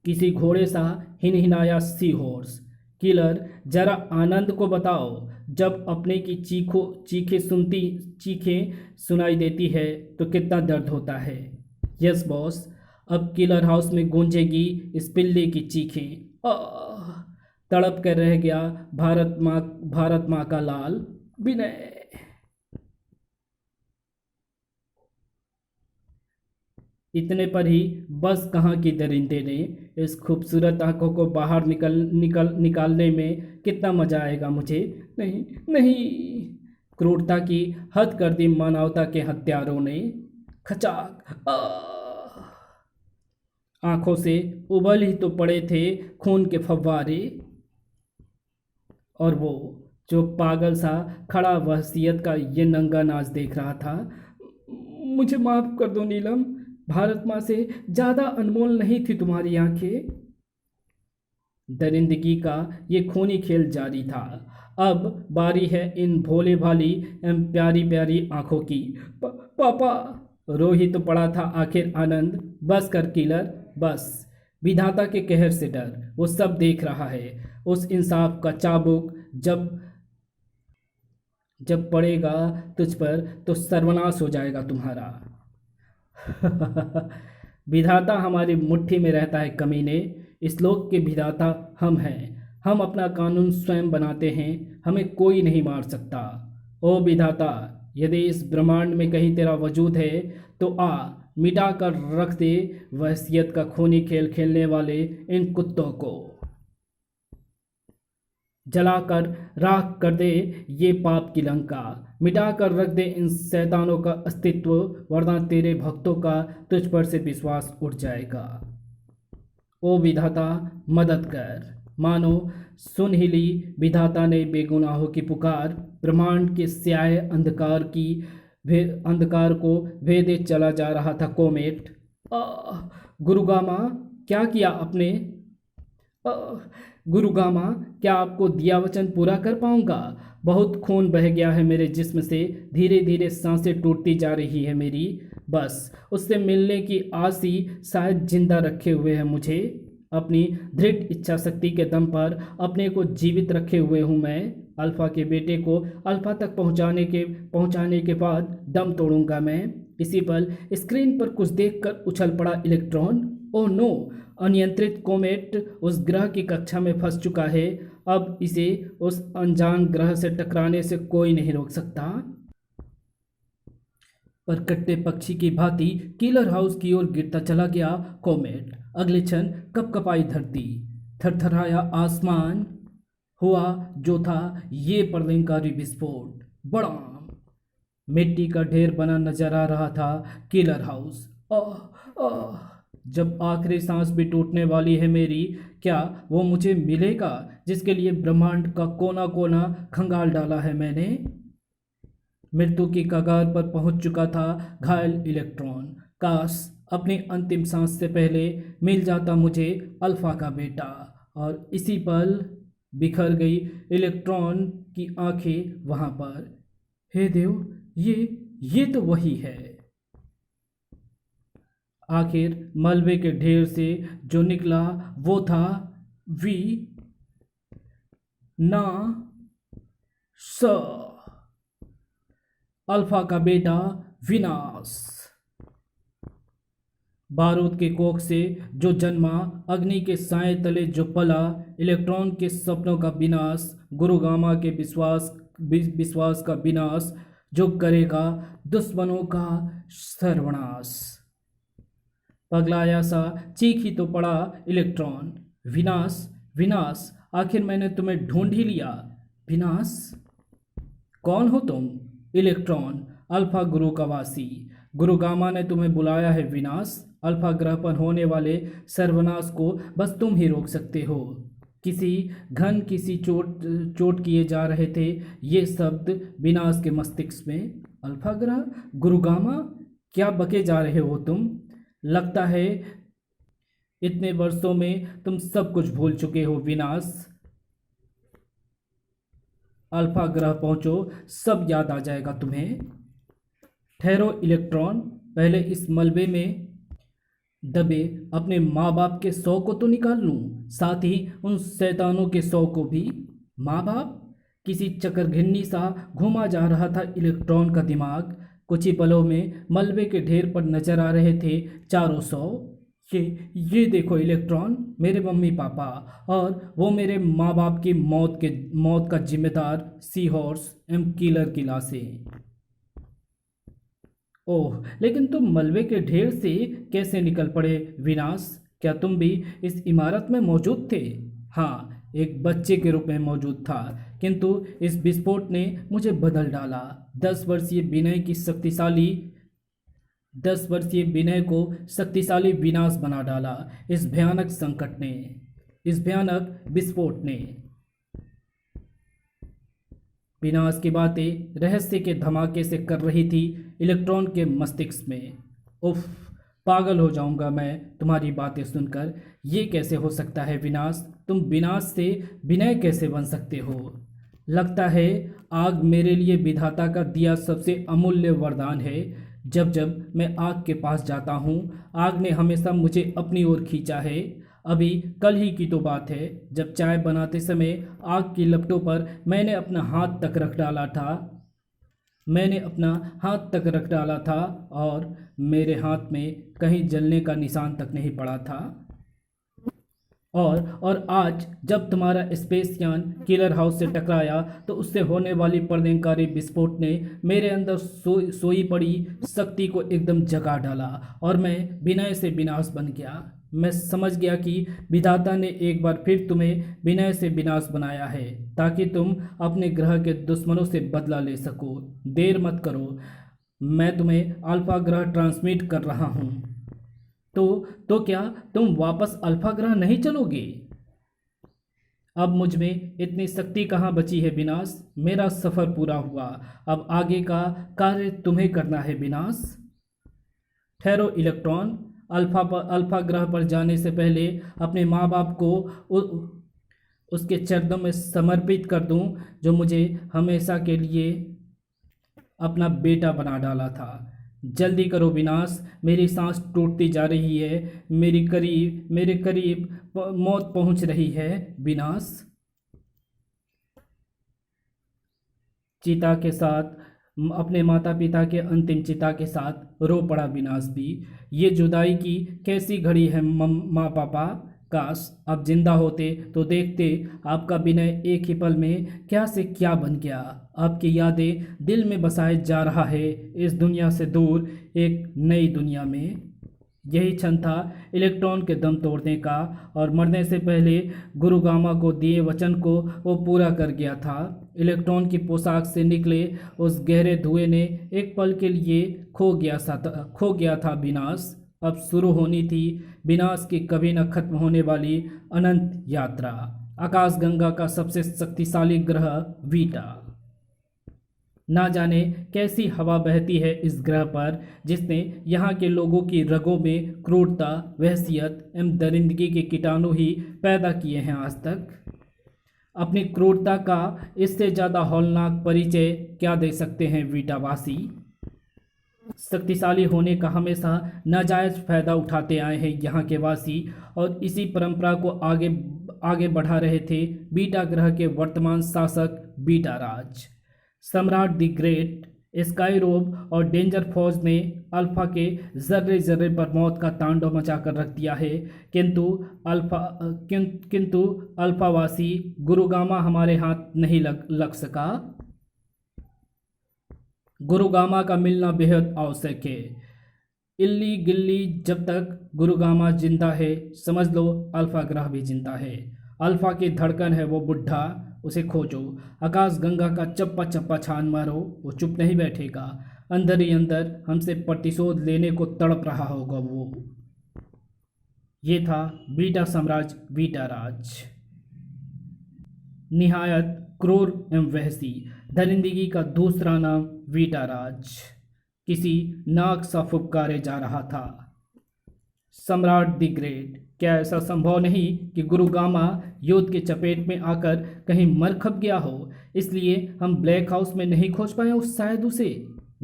किसी घोड़े सा हिनहिनाया सी हॉर्स। किलर, जरा आनंद को बताओ, जब अपने की चीखें सुनाई देती है तो कितना दर्द होता है। Yes boss. अब किलर हाउस में गूंजेगी इस पिल्ले की चीखें। तड़प कर रह गया भारत माँ का लाल विनय। इतने पर ही बस कहाँ की दरिंदे ने इस खूबसूरत आंखों को बाहर निकालने में कितना मजा आएगा मुझे। नहीं नहीं, क्रूरता की हद कर दी मानवता के हत्यारों ने। खचाक! आंखों से उबल ही तो पड़े थे खून के फव्वारे। और वो जो पागल सा खड़ा वहशियत का ये नंगा नाच देख रहा था। मुझे माफ कर दो नीलम, भारत माँ से ज़्यादा अनमोल नहीं थी तुम्हारी आंखें। दरिंदगी का ये खूनी खेल जारी था। अब बारी है इन भोले भाली एवं प्यारी प्यारी आंखों की। पापा! रो ही तो पड़ा था आखिर आनंद। बस कर किलर, बस। विधाता के कहर से डर, वो सब देख रहा है। उस इंसाफ का चाबुक जब पड़ेगा तुझ पर तो सर्वनाश हो जाएगा तुम्हारा। विधाता हमारी मुट्ठी में रहता है कमीने। इस लोक के विधाता हम हैं। हम अपना कानून स्वयं बनाते हैं, हमें कोई नहीं मार सकता। ओ विधाता, यदि इस ब्रह्मांड में कहीं तेरा वजूद है तो आ, मिटा कर रख दे वहशियत का खूनी खेल खेलने वाले इन कुत्तों को। जलाकर राख कर दे ये पाप की लंका, मिटा कर रख दे इन शैतानों का अस्तित्व, वरना तेरे भक्तों का तुझ पर से विश्वास उठ जाएगा। ओ विधाता मदद कर। मानो सुन ही ली विधाता ने बेगुनाहों की पुकार, ब्रह्मांड के स्याह अंधकार को भेदे चला जा रहा था कोमेट। गुरुगामा, क्या किया आपने? गुरुगामा, क्या आपको दिया वचन पूरा कर पाऊंगा? बहुत खून बह गया है मेरे जिस्म से, धीरे धीरे सांसें टूटती जा रही है मेरी। बस उससे मिलने की आस ही शायद जिंदा रखे हुए है मुझे। अपनी दृढ़ इच्छा शक्ति के दम पर अपने को जीवित रखे हुए हूँ मैं। अल्फा के बेटे को अल्फा तक पहुंचाने के बाद दम तोड़ूंगा मैं। इसी पल स्क्रीन पर कुछ देखकर उछल पड़ा इलेक्ट्रॉन। Oh no! अनियंत्रित कोमेट उस ग्रह की कक्षा में फंस चुका है। अब इसे उस अनजान ग्रह से टकराने से कोई नहीं रोक सकता। पर कट्टे पक्षी की भांति किलर हाउस की ओर गिरता चला गया कोमेट। अगले क्षण कपकपाई धरती, थरथराया आसमान, हुआ जो था ये प्रलयंकारी विस्फोट। बड़ा मिट्टी का ढेर बना नजर आ रहा था किलर हाउस। आह आह, जब आखिरी सांस भी टूटने वाली है मेरी, क्या वो मुझे मिलेगा जिसके लिए ब्रह्मांड का कोना कोना खंगाल डाला है मैंने? मृत्यु की कगार पर पहुंच चुका था घायल इलेक्ट्रॉन। काश अपनी अंतिम सांस से पहले मिल जाता मुझे अल्फा का बेटा। और इसी पल बिखर गई इलेक्ट्रॉन की आंखें वहां पर। हे देव, ये तो वही है। आखिर मलबे के ढेर से जो निकला वो था वी ना स, अल्फा का बेटा विनाश। बारूद के कोख से जो जन्मा, अग्नि के साए तले जो पला, इलेक्ट्रॉन के सपनों का विनाश, गुरुगामा के विश्वास का विनाश, जो करेगा दुश्मनों का सर्वनाश। पगलाया सा चीख ही तो पड़ा इलेक्ट्रॉन। विनाश, विनाश, आखिर मैंने तुम्हें ढूंढ ही लिया। विनाश, कौन हो तुम? इलेक्ट्रॉन, अल्फा गुरु का वासी। गुरुगामा ने तुम्हें बुलाया है विनाश। अल्फा ग्रह पर होने वाले सर्वनाश को बस तुम ही रोक सकते हो। किसी चोट किए जा रहे थे ये शब्द विनाश के मस्तिष्क में। अल्फा ग्रह, गुरुगामा, क्या बके जा रहे हो तुम? लगता है इतने वर्षों में तुम सब कुछ भूल चुके हो विनाश। अल्फा ग्रह पहुंचो, सब याद आ जाएगा तुम्हें। ठहरो इलेक्ट्रॉन, पहले इस मलबे में दबे अपने माँ बाप के शव को तो निकाल लूं, साथ ही उन शैतानों के शव को भी। माँ बाप? किसी चक्करघिन्नी सा घूमा जा रहा था इलेक्ट्रॉन का दिमाग। कुछ ही पलों में मलबे के ढेर पर नजर आ रहे थे चारों शव। ये देखो इलेक्ट्रॉन, मेरे मम्मी पापा, और वो मेरे माँ बाप की मौत का जिम्मेदार सी हॉर्स एम किलर की लाशें। ओह, लेकिन तुम मलबे के ढेर से कैसे निकल पड़े विनाश? क्या तुम भी इस इमारत में मौजूद थे? हाँ, एक बच्चे के रूप में मौजूद था, किंतु इस विस्फोट ने मुझे बदल डाला। 10 वर्षीय विनय को शक्तिशाली विनाश बना डाला इस भयानक संकट ने, इस भयानक विस्फोट ने। विनाश की बातें रहस्य के धमाके से कर रही थी इलेक्ट्रॉन के मस्तिष्क में। उफ, पागल हो जाऊंगा मैं तुम्हारी बातें सुनकर। ये कैसे हो सकता है विनाश? तुम विनाश से विनय कैसे बन सकते हो? लगता है आग मेरे लिए विधाता का दिया सबसे अमूल्य वरदान है। जब जब मैं आग के पास जाता हूँ, आग ने हमेशा मुझे अपनी ओर खींचा है। अभी कल ही की तो बात है, जब चाय बनाते समय आग की लपटों पर मैंने अपना हाथ तक रख डाला था और मेरे हाथ में कहीं जलने का निशान तक नहीं पड़ा था। और आज जब तुम्हारा स्पेस यान किलर हाउस से टकराया तो उससे होने वाली प्रलयंकारी विस्फोट ने मेरे अंदर सोई पड़ी शक्ति को एकदम जगा डाला और मैं विनय से विनाश बन गया। मैं समझ गया कि विधाता ने एक बार फिर तुम्हें विनय से विनाश बनाया है ताकि तुम अपने ग्रह के दुश्मनों से बदला ले सको। देर मत करो, मैं तुम्हें अल्फा ग्रह ट्रांसमिट कर रहा हूँ। तो क्या तुम वापस अल्फा ग्रह नहीं चलोगे? अब मुझ में इतनी शक्ति कहाँ बची है विनाश? मेरा सफ़र पूरा हुआ, अब आगे का कार्य तुम्हें करना है विनाश। ठहरो इलेक्ट्रॉन, अल्फा ग्रह पर जाने से पहले अपने माँ बाप को उसके चरणों में समर्पित कर दूं, जो मुझे हमेशा के लिए अपना बेटा बना डाला था। जल्दी करो विनाश, मेरी सांस टूटती जा रही है, मेरे करीब मौत पहुंच रही है विनाश। चिता के साथ, अपने माता पिता के अंतिम चिता के साथ रो पड़ा विनाश भी। ये जुदाई की कैसी घड़ी है माँ पापा, काश आप जिंदा होते तो देखते आपका विनय एक ही पल में क्या से क्या बन गया। आपकी यादें दिल में बसाए जा रहा है, इस दुनिया से दूर एक नई दुनिया में। यही क्षण था इलेक्ट्रॉन के दम तोड़ने का, और मरने से पहले गुरुगामा को दिए वचन को वो पूरा कर गया था। इलेक्ट्रॉन की पोशाक से निकले उस गहरे धुएं ने एक पल के लिए खो गया था विनाश। अब शुरू होनी थी विनाश की कभी न खत्म होने वाली अनंत यात्रा, आकाशगंगा का सबसे शक्तिशाली ग्रह वीटा। ना जाने कैसी हवा बहती है इस ग्रह पर, जिसने यहाँ के लोगों की रगों में क्रूरता, वहशियत एवं दरिंदगी के कीटाणु ही पैदा किए हैं आज तक। अपनी क्रूरता का इससे ज़्यादा हौलनाक परिचय क्या दे सकते हैं वीटावासी? शक्तिशाली होने का हमेशा नाजायज फायदा उठाते आए हैं यहाँ के वासी, और इसी परंपरा को आगे बढ़ा रहे थे बीटा ग्रह के वर्तमान शासक बीटा राज। सम्राट द ग्रेट, स्काईरोब और डेंजर फौज ने अल्फा के जर्रे जर्रे पर मौत का तांडव मचा कर रख दिया है, किंतु अल्फावासी गुरुगामा हमारे हाथ नहीं लग सका। गुरुगामा का मिलना बेहद आवश्यक है। इल्ली गिल्ली, जब तक गुरुगामा जिंदा है समझ लो अल्फा ग्रह भी जिंदा है। अल्फा की धड़कन है वो बुढ़ा, उसे खोजो, आकाश गंगा का चप्पा चप्पा छान मारो, वो चुप नहीं बैठेगा। अंदर ही अंदर हमसे प्रतिशोध लेने को तड़प रहा होगा वो। ये था बीटा साम्राज्य बीटा राज, निहायत क्रूर एवं वहशी, दरिंदगी का दूसरा नाम वीटा राज। किसी नाक सा फुफकारे जा रहा था, सम्राट द ग्रेट, क्या ऐसा संभव नहीं कि गुरुगामा युद्ध के चपेट में आकर कहीं मर खप गया हो, इसलिए हम ब्लैक हाउस में नहीं खोज पाए शायद उसे?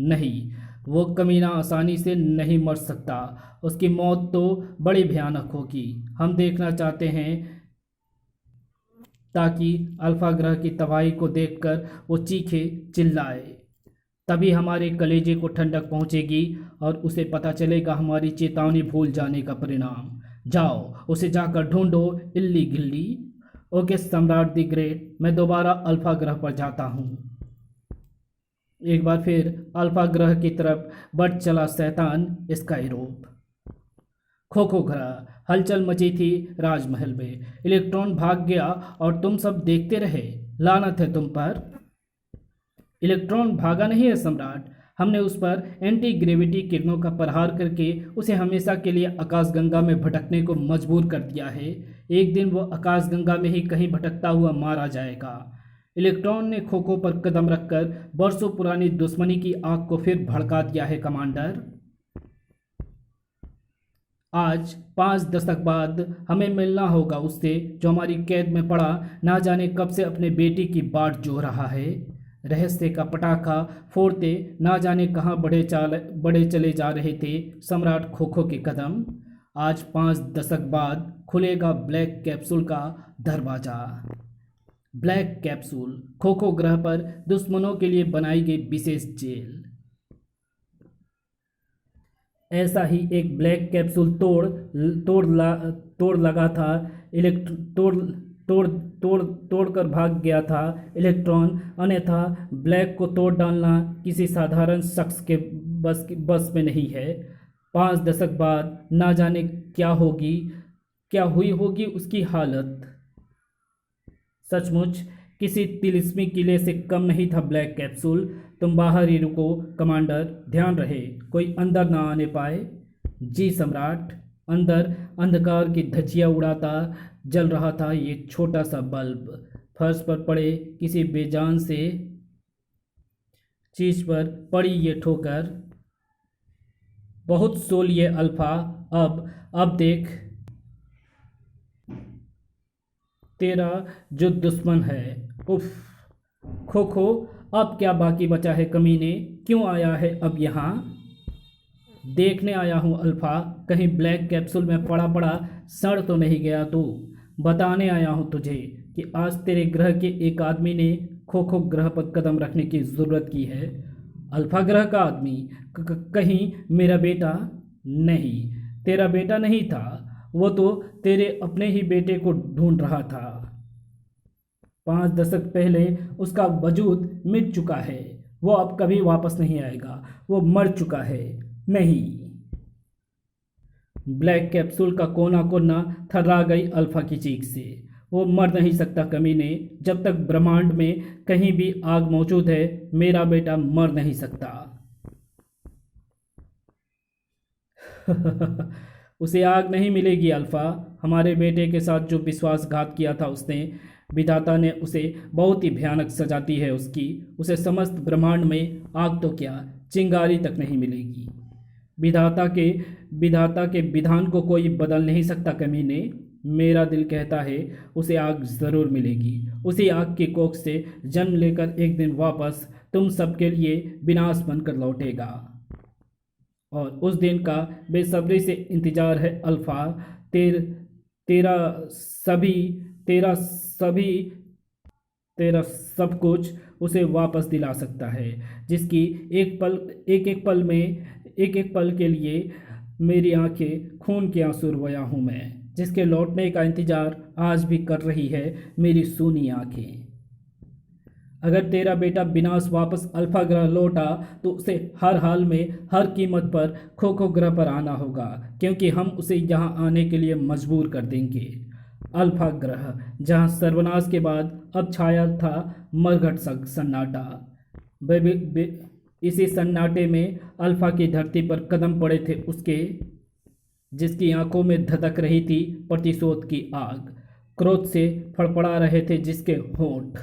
नहीं, वो कमीना आसानी से नहीं मर सकता, उसकी मौत तो बड़ी भयानक होगी। हम देखना चाहते हैं ताकि अल्फा ग्रह की तबाही को देखकर वो चीखे चिल्लाए, तभी हमारे कलेजे को ठंडक पहुंचेगी और उसे पता चलेगा हमारी चेतावनी भूल जाने का परिणाम। जाओ, उसे जाकर ढूंढो इल्ली गिल्ली। ओके सम्राट द ग्रेट, मैं दोबारा अल्फा ग्रह पर जाता हूँ। एक बार फिर अल्फा ग्रह की तरफ बढ़ चला शैतान स्काईरोब। खोखो ग्रह, हलचल मची थी राजमहल में। इलेक्ट्रॉन भाग गया और तुम सब देखते रहे। लानत है तुम पर। इलेक्ट्रॉन भागा नहीं है सम्राट, हमने उस पर एंटी ग्रेविटी किरणों का प्रहार करके उसे हमेशा के लिए आकाशगंगा में भटकने को मजबूर कर दिया है। एक दिन वो आकाशगंगा में ही कहीं भटकता हुआ मारा जाएगा। इलेक्ट्रॉन ने खोखो पर कदम रखकर वर्षों पुरानी दुश्मनी की आग को फिर भड़का दिया है कमांडर। आज 5 दशक बाद हमें मिलना होगा उससे जो हमारी कैद में पड़ा ना जाने कब से अपने बेटी की बाट जो रहा है। रहस्य का पटाखा फोड़ते ना जाने कहाँ बड़े चले जा रहे थे सम्राट खोखो के कदम। आज 5 दशक बाद खुलेगा ब्लैक कैप्सूल का दरवाजा। ब्लैक कैप्सूल, खोखो ग्रह पर दुश्मनों के लिए बनाई गई विशेष जेल। ऐसा ही एक ब्लैक कैप्सूल तोड़ लगा था तोड़ कर भाग गया था इलेक्ट्रॉन। अन्यथा ब्लैक को तोड़ डालना किसी साधारण शख्स के बस में नहीं है। 5 दशक बाद ना जाने क्या होगी, क्या हुई होगी उसकी हालत। सचमुच किसी तिलिस्मी किले से कम नहीं था ब्लैक कैप्सूल। तुम बाहर ही रुको कमांडर, ध्यान रहे कोई अंदर ना आने पाए। जी सम्राट। अंदर अंधकार की धज्जियां उड़ाता जल रहा था ये छोटा सा बल्ब। फर्श पर पड़े किसी बेजान से चीज पर पड़ी ये ठोकर। बहुत सो लिए अल्फा। अब देख तेरा जो दुश्मन है। उफ। खो खो। अब क्या बाकी बचा है कमीने, क्यों आया है अब यहाँ? देखने आया हूँ अल्फा, कहीं ब्लैक कैप्सूल में पड़ा पड़ा सड़ तो नहीं गया तू। बताने आया हूँ तुझे कि आज तेरे ग्रह के एक आदमी ने खो खो ग्रह पर कदम रखने की ज़रूरत की है। अल्फा ग्रह का आदमी? कहीं मेरा बेटा? नहीं, तेरा बेटा नहीं था, वो तो तेरे अपने ही बेटे को ढूंढ रहा था। 5 दशक पहले उसका वजूद मिट चुका है, वो अब कभी वापस नहीं आएगा, वो मर चुका है। नहीं। ब्लैक कैप्सूल का कोना कोना थर्रा गई अल्फा की चीख से। वो मर नहीं सकता कमीने, जब तक ब्रह्मांड में कहीं भी आग मौजूद है मेरा बेटा मर नहीं सकता। उसे आग नहीं मिलेगी अल्फा। हमारे बेटे के साथ जो विश्वासघात किया था उसने, विधाता ने उसे बहुत ही भयानक सजा दी है उसकी। उसे समस्त ब्रह्मांड में आग तो क्या, चिंगारी तक नहीं मिलेगी। विधाता के विधान को कोई बदल नहीं सकता कमीने। मेरा दिल कहता है उसे आग जरूर मिलेगी। उसी आग की कोख से जन्म लेकर एक दिन वापस तुम सबके लिए विनाश बनकर लौटेगा। और उस दिन का बेसब्री से इंतजार है अल्फा। तेर तेरा सभी तेरा सभी तेरा सब कुछ उसे वापस दिला सकता है, जिसकी एक एक पल के लिए मेरी आंखें खून के आंसू रोया हूँ मैं, जिसके लौटने का इंतजार आज भी कर रही है मेरी सूनी आंखें। अगर तेरा बेटा विनाश वापस अल्फा ग्रह लौटा तो उसे हर हाल में हर कीमत पर खो खो ग्रह पर आना होगा, क्योंकि हम उसे यहाँ आने के लिए मजबूर कर देंगे। अल्फा ग्रह जहाँ सर्वनाश के बाद अब छाया था मरघट सन्नाटा। इसी सन्नाटे में अल्फा की धरती पर कदम पड़े थे उसके, जिसकी आंखों में धधक रही थी प्रतिशोध की आग। क्रोध से फड़फड़ा रहे थे जिसके होंठ।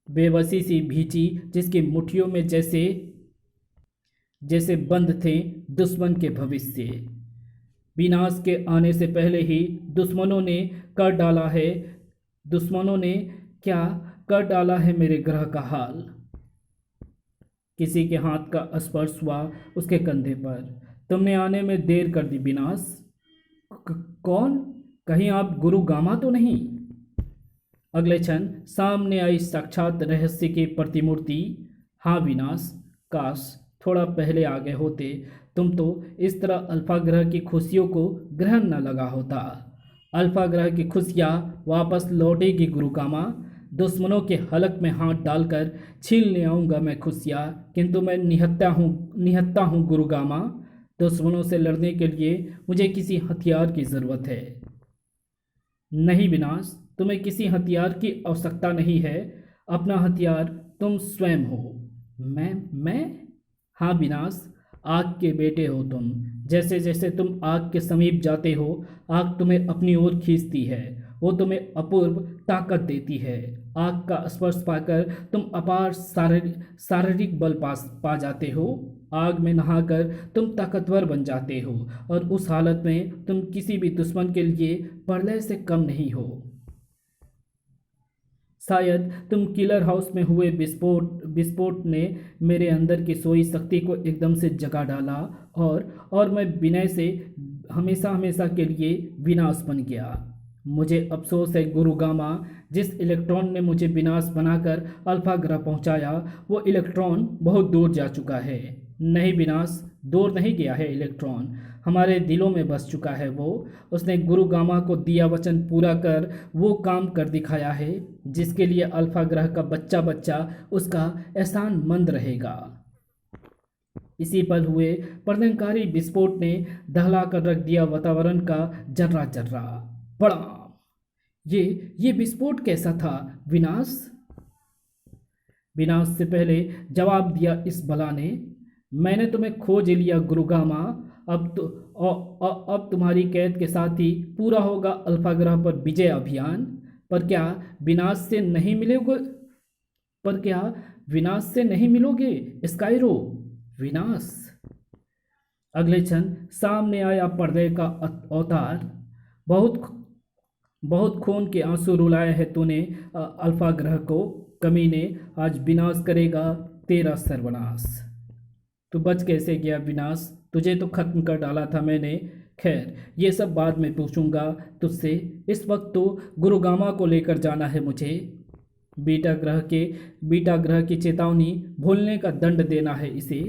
बेबसी सी भीची जिसकी मुट्ठियों में जैसे जैसे बंद थे दुश्मन के भविष्य। विनाश के आने से पहले ही दुश्मनों ने कर डाला है दुश्मनों ने क्या कर डाला है मेरे ग्रह का हाल। किसी के हाथ का स्पर्श हुआ उसके कंधे पर। तुमने आने में देर कर दी विनाश। कौन? कहीं आप गुरु गामा तो नहीं? अगले क्षण सामने आई साक्षात रहस्य की प्रतिमूर्ति। हाँ विनाश, काश थोड़ा पहले आ गए होते, तुम तो इस तरह अल्फा ग्रह की खुशियों को ग्रहण न लगा होता। अल्फा ग्रह की खुशियाँ वापस लौटेगी गुरुगामा। दुश्मनों के हलक में हाथ डालकर छीन ले आऊँगा मैं खुशियाँ, किंतु मैं निहत्ता हूँ गुरुगामा। दुश्मनों से लड़ने के लिए मुझे किसी हथियार की ज़रूरत है। नहीं विनाश, तुम्हें किसी हथियार की आवश्यकता नहीं है। अपना हथियार तुम स्वयं हो। मैं? हाँ विनाश, आग के बेटे हो तुम। जैसे जैसे तुम आग के समीप जाते हो आग तुम्हें अपनी ओर खींचती है, वो तुम्हें अपूर्व ताकत देती है। आग का स्पर्श पाकर तुम अपार शारीरिक बल पा जाते हो। आग में नहाकर तुम ताकतवर बन जाते हो, और उस हालत में तुम किसी भी दुश्मन के लिए प्रलय से कम नहीं हो। शायद तुम किलर हाउस में हुए विस्फोट ने मेरे अंदर की सोई शक्ति को एकदम से जगा डाला, और मैं विनय से हमेशा हमेशा के लिए विनाश बन गया। मुझे अफसोस है गुरुगामा, जिस इलेक्ट्रॉन ने मुझे विनाश बनाकर अल्फा ग्रह पहुंचाया वो इलेक्ट्रॉन बहुत दूर जा चुका है। नहीं विनाश, दूर नहीं गया है इलेक्ट्रॉन, हमारे दिलों में बस चुका है वो। उसने गुरुगामा को दिया वचन पूरा कर वो काम कर दिखाया है जिसके लिए अल्फा ग्रह का बच्चा बच्चा उसका एहसान मंद रहेगा। इसी पल हुए प्रलयंकारी विस्फोट ने दहला कर रख दिया वातावरण का जर्रा जर्रा। बड़ा ये विस्फोट कैसा था विनाश? विनाश से पहले जवाब दिया इस बला ने। मैंने तुम्हें खोज लिया गुरुगामा। अब तुम्हारी कैद के साथ ही पूरा होगा अल्फा ग्रह पर विजय अभियान। पर क्या विनाश से नहीं मिलोगे? पर क्या विनाश से नहीं मिलोगे स्काइरो? विनाश। अगले क्षण सामने आया पर्दे का अवतार। बहुत बहुत खून के आंसू रुलाए हैं तूने अल्फा ग्रह को। कमीने, आज विनाश करेगा तेरा सर्वनाश। तू बच कैसे गया विनाश? तुझे तो खत्म कर डाला था मैंने। खैर, ये सब बाद में पूछूंगा तुझसे। इस वक्त तो गुरुगामा को लेकर जाना है मुझे। बीटा ग्रह की चेतावनी भूलने का दंड देना है इसे।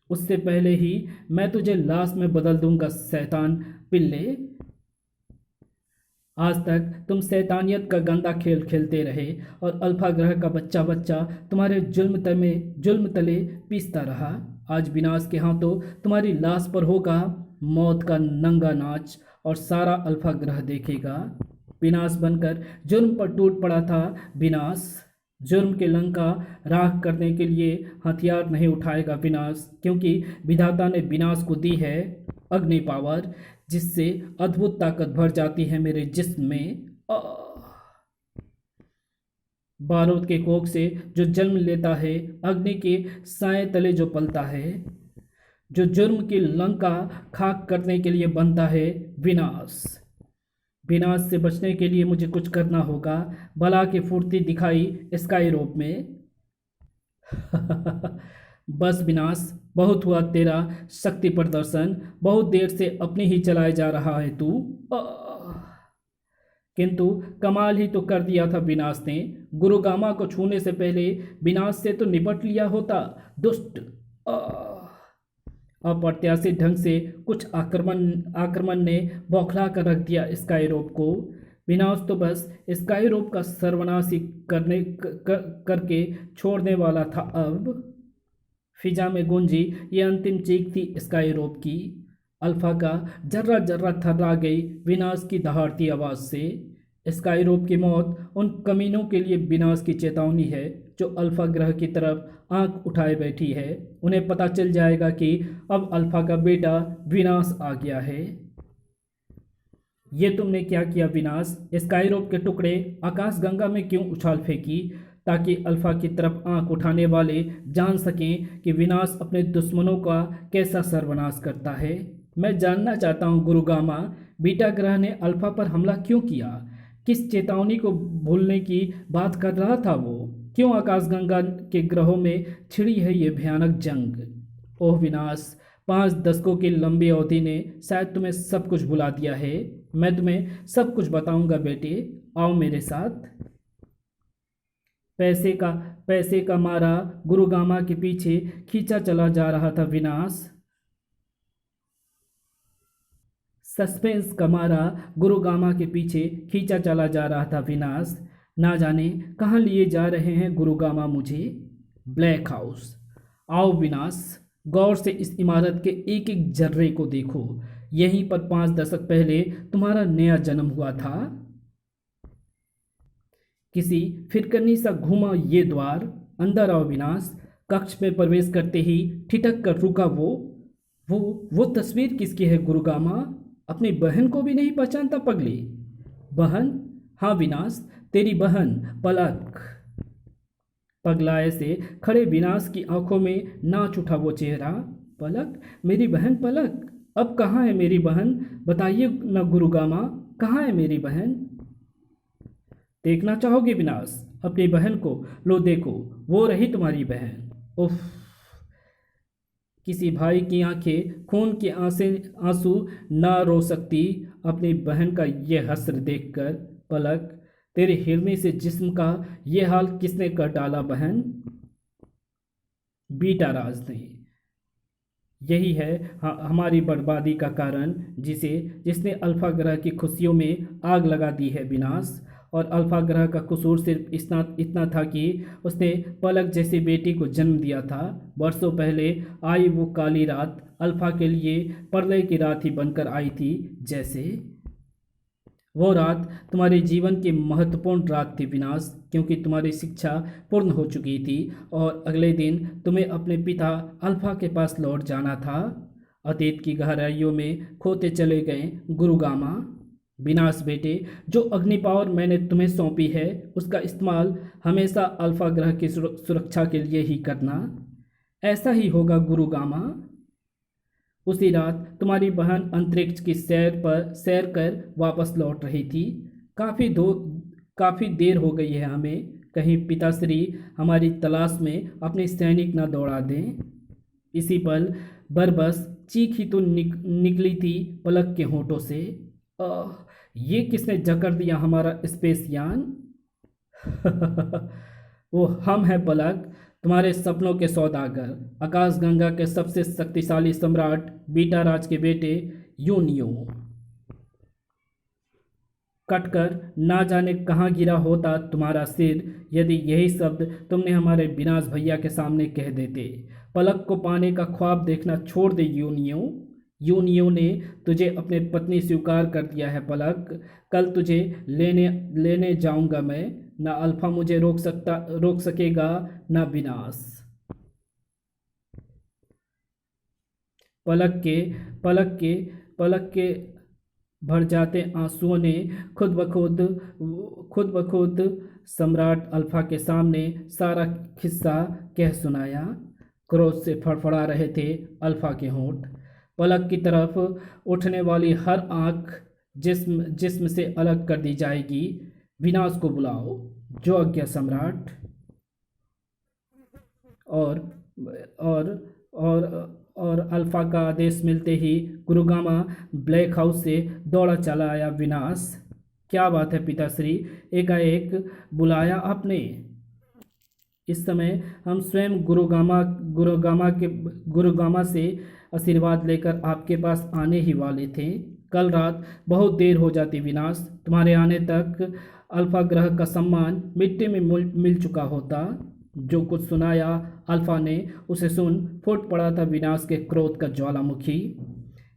उससे पहले ही मैं तुझे लाश में बदल दूंगा शैतान पिल्ले। आज तक तुम शैतानियत का गंदा खेल खेलते रहे और अल्फा ग्रह का बच्चा बच्चा तुम्हारे जुल्म तले पीसता रहा। आज विनाश के हाथों तुम्हारी लाश पर होगा मौत का नंगा नाच और सारा अल्फा ग्रह देखेगा। विनाश बनकर जुर्म पर टूट पड़ा था विनाश। जुर्म के लंका राख करने के लिए हथियार नहीं उठाएगा विनाश, क्योंकि विधाता ने विनाश को दी है अग्नि पावर, जिससे अद्भुत ताकत भर जाती है मेरे जिस्म में। बारूद के कोख से जो जन्म लेता है, अग्नि के साए तले जो पलता है, जो जुर्म की लंका खाक करने के लिए बनता है विनाश। विनाश से बचने के लिए मुझे कुछ करना होगा। बला की फुर्ती दिखाई स्काई रोप में। बस विनाश, बहुत हुआ तेरा शक्ति प्रदर्शन। बहुत देर से अपनी ही चलाए जा रहा है तू। किंतु कमाल ही तो कर दिया था विनाश ने। गुरुगामा को छूने से पहले विनाश से तो निपट लिया होता। दुष्ट। अप्रत्याशित ढंग से कुछ आक्रमण ने बौखला कर रख दिया स्काई रोप को। विनाश तो बस स्काई रोप का सर्वनाश ही करके छोड़ने वाला था। अब फिजा में गूंजी ये अंतिम चीख थी स्काई रोप की। अल्फा का जर्रा जर्रा थर्रा गई विनाश की दहाड़ती आवाज़ से। स्काई रोप की मौत उन कमीनों के लिए विनाश की चेतावनी है जो अल्फा ग्रह की तरफ आंख उठाए बैठी है। उन्हें पता चल जाएगा कि अब अल्फा का बेटा विनाश आ गया है। ये तुमने क्या किया विनाश? स्काई रोप के टुकड़े आकाश गंगा में क्यों उछाल फेंकी, ताकि अल्फा की तरफ आंख उठाने वाले जान सकें कि विनाश अपने दुश्मनों का कैसा सर्वनाश करता है। मैं जानना चाहता हूँ गुरुगामा, बीटा ग्रह ने अल्फा पर हमला क्यों किया? किस चेतावनी को भूलने की बात कर रहा था वो? क्यों आकाशगंगा के ग्रहों में छिड़ी है ये भयानक जंग? ओह विनाश, 5 दशकों की लंबी अवधि ने शायद तुम्हें सब कुछ भुला दिया है। मैं तुम्हें सब कुछ बताऊंगा बेटे, आओ मेरे साथ। पैसे का मारा गुरुगामा के पीछे खींचा चला जा रहा था विनाश। सस्पेंस का मारा गुरुगामा के पीछे खींचा चला जा रहा था विनाश। ना जाने कहाँ लिए जा रहे हैं गुरुगामा मुझे। Black house. आओ विनाश, गौर से इस इमारत के एक एक जर्रे को देखो। यहीं पर 5 दशक पहले तुम्हारा नया जन्म हुआ था। किसी फिरकनी सा घूमा ये द्वार। अंदर आओ विनाश। कक्ष में प्रवेश करते ही ठिठक कर रुका वो तस्वीर किसकी है गुरुगामा? अपनी बहन को भी नहीं पहचानता पगली? बहन? हाँ विनाश, तेरी बहन पलक। पगलाए से खड़े विनाश की आंखों में नाच उठा वो चेहरा। पलक? मेरी बहन पलक? अब कहाँ है मेरी बहन? बताइए न गुरुगामा, कहाँ है मेरी बहन? देखना चाहोगे विनाश अपनी बहन को? लो देखो, वो रही तुम्हारी बहन। उफ! किसी भाई की आंखें खून के आंसू ना रो सकती अपनी बहन का ये हस्र देखकर। पलक, तेरे हिरनी से जिस्म का ये हाल किसने कर डाला बहन? बीटा राज ने। यही है हमारी बर्बादी का कारण, जिसने अल्फा ग्रह की खुशियों में आग लगा दी है विनाश। और अल्फा ग्रह का कसूर सिर्फ इतना इतना था कि उसने पलक जैसी बेटी को जन्म दिया था। वर्षों पहले आई वो काली रात अल्फा के लिए प्रलय की रात ही बनकर आई थी। जैसे वो रात तुम्हारे जीवन की महत्वपूर्ण रात थी विनाश, क्योंकि तुम्हारी शिक्षा पूर्ण हो चुकी थी और अगले दिन तुम्हें अपने पिता अल्फा के पास लौट जाना था। अतीत की गहराइयों में खोते चले गए गुरुगामा। विनाश बेटे, जो अग्नि पावर मैंने तुम्हें सौंपी है उसका इस्तेमाल हमेशा अल्फा ग्रह की सुरक्षा के लिए ही करना। ऐसा ही होगा गुरुगामा। उसी रात तुम्हारी बहन अंतरिक्ष की सैर कर वापस लौट रही थी। काफ़ी देर हो गई है हमें, कहीं पिताश्री हमारी तलाश में अपने सैनिक न दौड़ा दें। इसी पल बरबस चीख ही तो निकली थी पलक के होठों से। ये किसने जकड़ दिया हमारा स्पेस यान? वो हम हैं पलक, तुम्हारे सपनों के सौदागर, आकाशगंगा के सबसे शक्तिशाली सम्राट बीटा राज के बेटे यूनियो। कटकर ना जाने कहाँ गिरा होता तुम्हारा सिर यदि यही शब्द तुमने हमारे विनाश भैया के सामने कह देते। पलक को पाने का ख्वाब देखना छोड़ दे यूनियो। यूनियो ने तुझे अपने पत्नी स्वीकार कर दिया है पलक। कल तुझे लेने लेने जाऊंगा मैं। ना अल्फा मुझे रोक सकेगा, ना विनाश। पलक के पलक के भर जाते आंसुओं ने खुद ब खुद सम्राट अल्फा के सामने सारा किस्सा कह सुनाया। क्रोध से फड़फड़ा रहे थे अल्फा के होंठ। पलक की तरफ उठने वाली हर आंख जिस्म से अलग कर दी जाएगी। विनाश को बुलाओ, जो आज्ञा सम्राट। और और और और अल्फा का आदेश मिलते ही गुरुगामा ब्लैक हाउस से दौड़ा चला आया विनाश। क्या बात है पिताश्री, एकाएक बुलाया आपने? इस समय हम स्वयं गुरुगामा से आशीर्वाद लेकर आपके पास आने ही वाले थे। कल रात बहुत देर हो जाती विनाश, तुम्हारे आने तक अल्फा ग्रह का सम्मान मिट्टी में मिल चुका होता। जो कुछ सुनाया अल्फा ने उसे सुन फूट पड़ा था विनाश के क्रोध का ज्वालामुखी।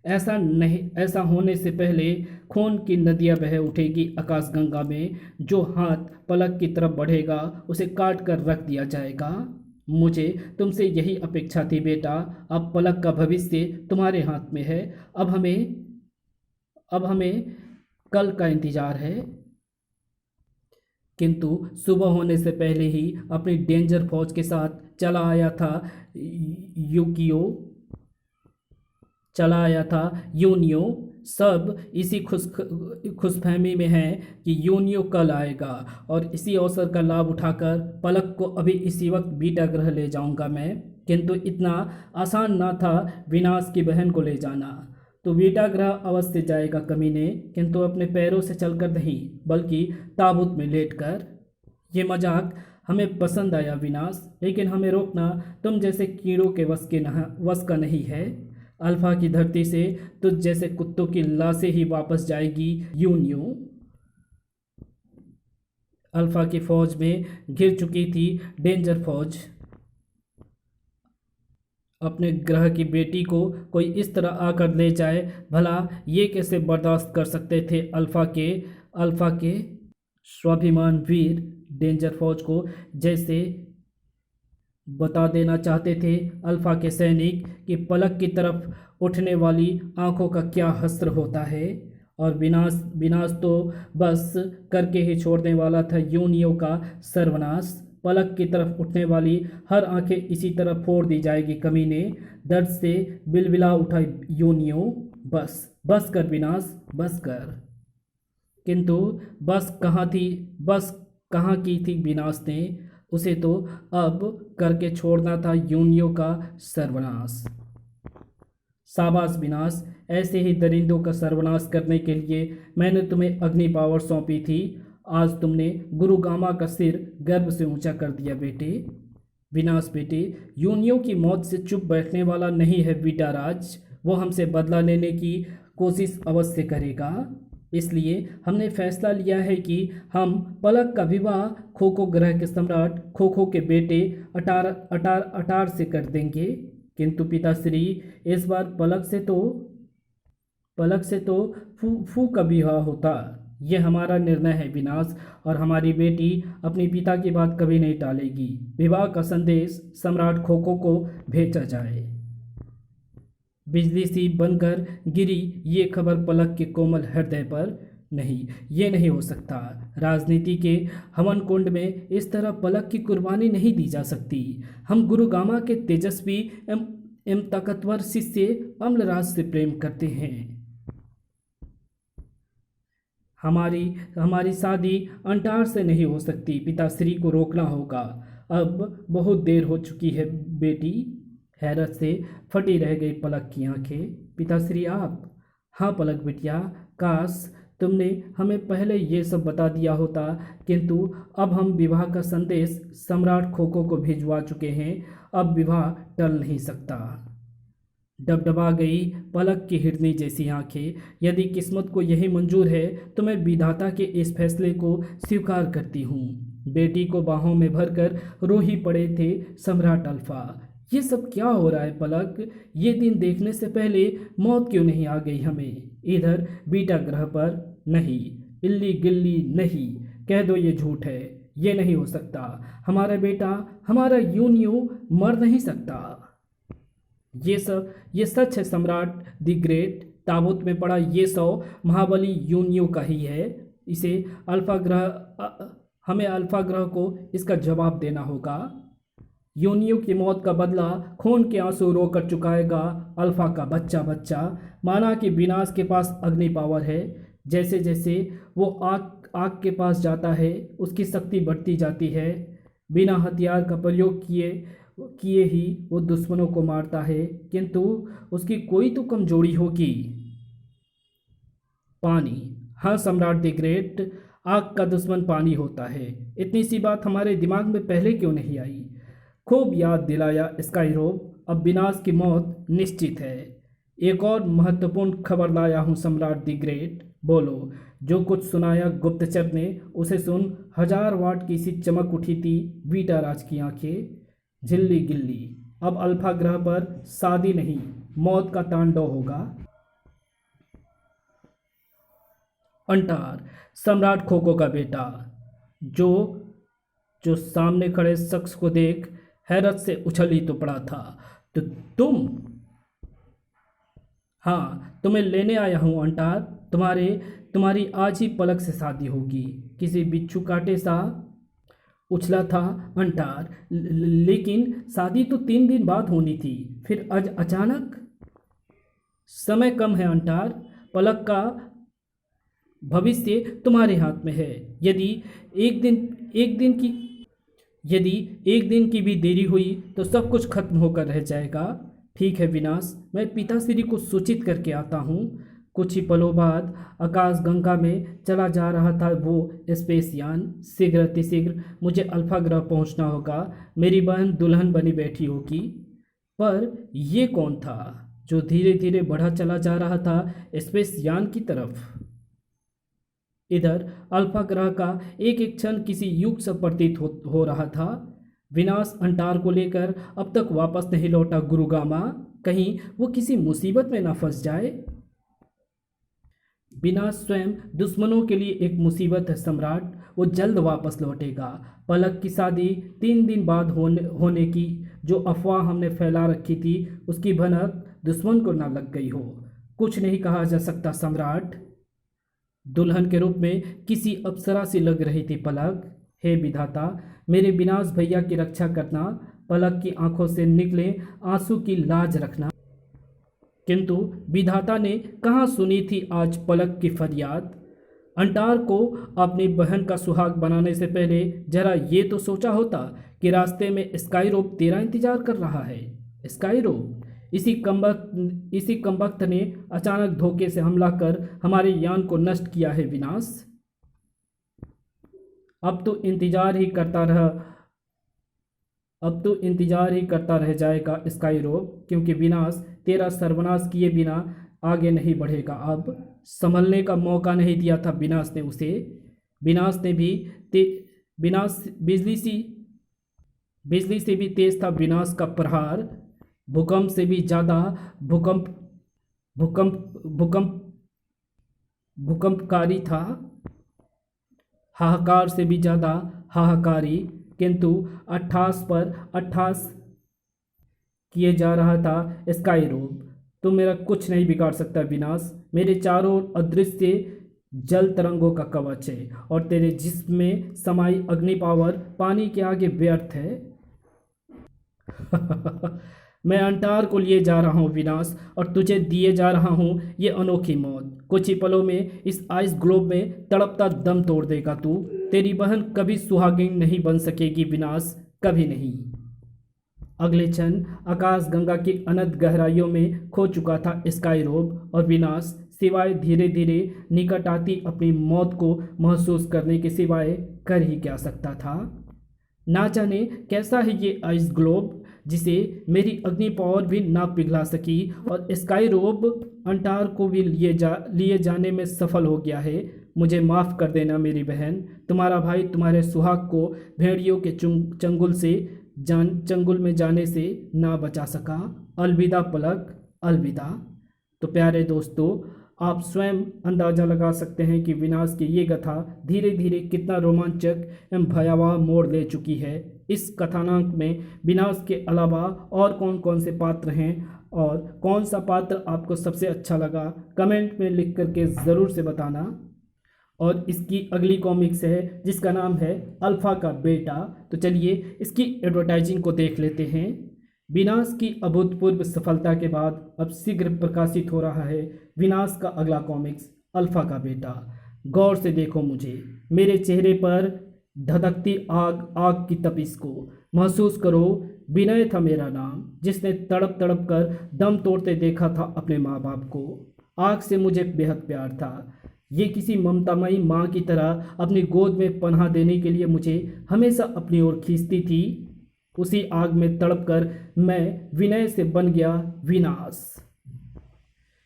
ऐसा होने से पहले खून की नदियां बह उठेगी आकाशगंगा में। जो हाथ पलक की तरफ बढ़ेगा उसे काट कर रख दिया जाएगा। मुझे तुमसे यही अपेक्षा थी बेटा। अब पलक का भविष्य तुम्हारे हाथ में है। अब हमें कल का इंतजार है। किंतु सुबह होने से पहले ही अपनी डेंजर फौज के साथ चला आया था यूनियो। सब इसी खुशफहमी में हैं कि यूनियो कल आएगा और इसी अवसर का लाभ उठाकर पलक को अभी इसी वक्त बीटा ग्रह ले जाऊंगा मैं। किंतु इतना आसान ना था विनाश की बहन को ले जाना। तो बीटा ग्रह अवश्य जाएगा कमीने, किंतु अपने पैरों से चलकर नहीं बल्कि ताबूत में लेटकर। ये मजाक हमें पसंद आया विनाश, लेकिन हमें रोकना तुम जैसे कीड़ों के वश का नहीं है। अल्फा की धरती से तुझ जैसे कुत्तों की लाशें ही वापस जाएगी यूनियो। अल्फा की फौज में घिर चुकी थी डेंजर फौज। अपने ग्रह की बेटी को कोई इस तरह आकर ले जाए, भला ये कैसे बर्दाश्त कर सकते थे अल्फा के स्वाभिमान वीर डेंजर फौज को जैसे बता देना चाहते थे अल्फा के सैनिक कि पलक की तरफ उठने वाली आंखों का क्या हस्र होता है। और विनाश तो बस करके ही छोड़ने वाला था यूनियो का सर्वनाश। पलक की तरफ उठने वाली हर आंखें इसी तरह फोड़ दी जाएगी कमीने। दर्द से बिलबिला उठा यूनियो। बस कर विनाश, बस कर। किंतु बस कहाँ की थी विनाश ने? उसे तो अब करके छोड़ना था यूनियो का सर्वनाश। शाबाश विनाश, ऐसे ही दरिंदों का सर्वनाश करने के लिए मैंने तुम्हें अग्नि पावर सौंपी थी। आज तुमने गुरुगामा का सिर गर्व से ऊंचा कर दिया बेटे। विनाश बेटे, यूनियो की मौत से चुप बैठने वाला नहीं है बीटा राज। वो हमसे बदला लेने की कोशिश अवश्य करेगा। इसलिए हमने फैसला लिया है कि हम पलक का विवाह खोखो ग्रह के सम्राट खोखो के बेटे अटार अटार अटार से कर देंगे। किंतु पिताश्री, इस बार पलक से तो फू का विवाह होता। ये हमारा निर्णय है विनाश, और हमारी बेटी अपने पिता की बात कभी नहीं टालेगी। विवाह का संदेश सम्राट खोखो को भेजा जाए। बिजली सी बनकर गिरी ये खबर पलक के कोमल हृदय पर। नहीं, ये नहीं हो सकता। राजनीति के हवन कुंड में इस तरह पलक की कुर्बानी नहीं दी जा सकती। हम गुरुगामा के तेजस्वी एवं ताकतवर शिष्य अम्लराज से प्रेम करते हैं। हमारी हमारी शादी अंटार से नहीं हो सकती। पिताश्री को रोकना होगा। अब बहुत देर हो चुकी है बेटी। हैरत से फटी रह गई पलक की आंखें। पिताश्री आप? हाँ पलक बिटिया, काश तुमने हमें पहले ये सब बता दिया होता, किंतु अब हम विवाह का संदेश सम्राट खोखो को भिजवा चुके हैं। अब विवाह टल नहीं सकता। डबडबा गई पलक की हिरनी जैसी आंखें। यदि किस्मत को यही मंजूर है तो मैं विधाता के इस फैसले को स्वीकार करती हूँ। बेटी को बाहों में भरकर रो ही पड़े थे सम्राट अल्फा। ये सब क्या हो रहा है पलक? ये दिन देखने से पहले मौत क्यों नहीं आ गई हमें? इधर बीटा ग्रह पर नहीं, इल्ली गिल्ली नहीं। कह दो ये झूठ है, ये नहीं हो सकता। हमारा बेटा हमारा यूं मर नहीं सकता। ये सच है सम्राट द ग्रेट। ताबूत में पड़ा ये 100 महाबली यूनियो का ही है। इसे हमें अल्फा ग्रह को इसका जवाब देना होगा। यूनियो की मौत का बदला खून के आंसू रोकर चुकाएगा अल्फा का बच्चा बच्चा। माना कि विनाश के पास अग्नि पावर है। जैसे जैसे वो आग के पास जाता है उसकी शक्ति बढ़ती जाती है। बिना हथियार का प्रयोग किए ही वो दुश्मनों को मारता है, किंतु उसकी कोई तो कमजोरी होगी। पानी। हाँ सम्राट द ग्रेट, आग का दुश्मन पानी होता है। इतनी सी बात हमारे दिमाग में पहले क्यों नहीं आई? खूब याद दिलाया स्काईरोप। अब विनाश की मौत निश्चित है। एक और महत्वपूर्ण खबर लाया हूँ सम्राट द ग्रेट। बोलो, जो कुछ सुनाया गुप्तचर ने उसे सुन 1000 वाट की सी चमक उठी थी बीटा राज की आंखें। झिल्ली गिल्ली, अब अल्फा ग्रह पर शादी नहीं, मौत का तांडव होगा। अंटार, सम्राट खोखो का बेटा, जो सामने खड़े शख्स को देख हैरत से उछल ही तो पड़ा था। तो तुम? हाँ, तुम्हें लेने आया हूँ अंटार। तुम्हारी आज ही पलक से शादी होगी। किसी बिच्छू काटे सा उछला था अंटार। लेकिन शादी तो 3 दिन बाद होनी थी, फिर आज अचानक? समय कम है अंटार। पलक का भविष्य तुम्हारे हाथ में है। यदि एक दिन की भी देरी हुई तो सब कुछ खत्म होकर रह जाएगा। ठीक है विनाश, मैं पिताश्री को सूचित करके आता हूँ। कुछ ही पलों बाद आकाश गंगा में चला जा रहा था वो स्पेस यान। शीघ्र अतिशीघ्र मुझे अल्फा ग्रह पहुँचना होगा। मेरी बहन दुल्हन बनी बैठी होगी। पर ये कौन था जो धीरे धीरे बढ़ा चला जा रहा था स्पेस यान की तरफ? इधर अल्फा ग्रह का एक एक क्षण किसी युग से प्रतीत हो रहा था। विनाश अंटार को लेकर अब तक वापस नहीं लौटा गुरुगामा। कहीं वो किसी मुसीबत में ना फंस जाए। विनाश स्वयं दुश्मनों के लिए एक मुसीबत है सम्राट। वो जल्द वापस लौटेगा। पलक की शादी 3 दिन बाद होने की जो अफवाह हमने फैला रखी थी उसकी भनक दुश्मन को ना लग गई हो। कुछ नहीं कहा जा सकता सम्राट। दुल्हन के रूप में किसी अप्सरा सी लग रही थी पलक। हे विधाता, मेरे विनाश भैया की रक्षा करना। पलक की आंखों से निकले आंसू की लाज रखना। किंतु विधाता ने कहाँ सुनी थी आज पलक की फरियाद। अंटार को अपनी बहन का सुहाग बनाने से पहले जरा ये तो सोचा होता कि रास्ते में स्काईरोप तेरा इंतजार कर रहा है। स्काईरोप, इसी कमबख्त ने अचानक धोखे से हमला कर हमारे यान को नष्ट किया है विनाश। अब तो इंतजार ही करता रह जाएगा स्काईरोप, क्योंकि विनाश तेरा सर्वनाश किए बिना आगे नहीं बढ़ेगा। अब संभलने का मौका नहीं दिया था विनाश ने उसे। विनाश ने भी विनाश बिजली से भी तेज था विनाश का प्रहार। भूकंप से भी ज़्यादा भूकंप भूकंप भूकंप भूकंपकारी था। हाहाकार से भी ज़्यादा हाहाकारी। किंतु अट्ठास पर अट्ठास किए जा रहा था स्काई रोब। तो मेरा कुछ नहीं बिगाड़ सकता विनाश। मेरे चारों ओर अदृश्य जल तरंगों का कवच है और तेरे जिस्म में समाई अग्नि पावर पानी के आगे व्यर्थ है। मैं अंटार को लिए जा रहा हूँ विनाश, और तुझे दिए जा रहा हूँ ये अनोखी मौत। कुछ ही पलों में इस आइस ग्लोब में तड़पता दम तोड़ देगा तू। तेरी बहन कभी सुहागिन नहीं बन सकेगी विनाश, कभी नहीं। अगले क्षण आकाश गंगा की अनंत गहराइयों में खो चुका था स्काई रोब, और विनाश सिवाय धीरे धीरे निकट आती अपनी मौत को महसूस करने के सिवाय कर ही क्या सकता था। ना जाने कैसा है ये आइस ग्लोब जिसे मेरी अग्नि पावर भी ना पिघला सकी, और स्काई रोब अंटार को भी लिए जाने में सफल हो गया है। मुझे माफ़ कर देना मेरी बहन। तुम्हारा भाई तुम्हारे सुहाग को भेड़ियों के चंगुल में जाने से ना बचा सका। अलविदा पलक, अलविदा। तो प्यारे दोस्तों, आप स्वयं अंदाज़ा लगा सकते हैं कि विनाश की ये कथा धीरे धीरे कितना रोमांचक एवं भयावह मोड़ ले चुकी है। इस कथानक में विनाश के अलावा और कौन कौन से पात्र हैं और कौन सा पात्र आपको सबसे अच्छा लगा, कमेंट में लिख करके ज़रूर से बताना। और इसकी अगली कॉमिक्स है जिसका नाम है अल्फा का बेटा। तो चलिए इसकी एडवर्टाइजिंग को देख लेते हैं। विनाश की अभूतपूर्व सफलता के बाद अब शीघ्र प्रकाशित हो रहा है विनाश का अगला कॉमिक्स अल्फा का बेटा। गौर से देखो मुझे, मेरे चेहरे पर धधकती आग आग की तपिश को महसूस करो। विनय था मेरा नाम, जिसने तड़प तड़प कर दम तोड़ते देखा था अपने माँ बाप को। आग से मुझे बेहद प्यार था। ये किसी ममतामयी माँ की तरह अपनी गोद में पनाह देने के लिए मुझे हमेशा अपनी ओर खींचती थी। उसी आग में तड़पकर मैं विनय से बन गया विनाश।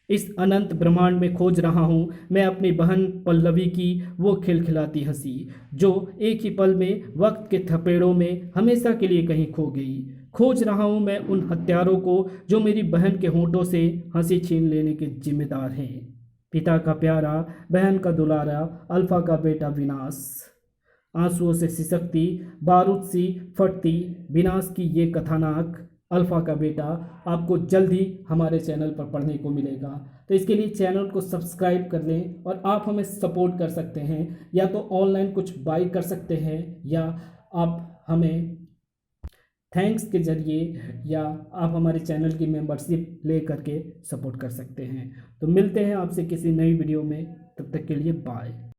इस अनंत ब्रह्मांड में खोज रहा हूँ मैं अपनी बहन पल्लवी की वो खिलखिलाती हंसी, जो एक ही पल में वक्त के थपेड़ों में हमेशा के लिए कहीं खो गई। खोज रहा हूँ मैं उन हत्यारों को जो मेरी बहन के होंठों से हंसी छीन लेने के जिम्मेदार हैं। पिता का प्यारा, बहन का दुलारा, अल्फा का बेटा विनाश। आंसुओं से सिसकती, बारूद सी फटती विनाश की ये कथानक अल्फा का बेटा आपको जल्द ही हमारे चैनल पर पढ़ने को मिलेगा। तो इसके लिए चैनल को सब्सक्राइब कर लें, और आप हमें सपोर्ट कर सकते हैं, या तो ऑनलाइन कुछ बाई कर सकते हैं, या आप हमें थैंक्स के जरिए, या आप हमारे चैनल की मेंबरशिप ले करके सपोर्ट कर सकते हैं। तो मिलते हैं आपसे किसी नई वीडियो में, तब तक के लिए बाय।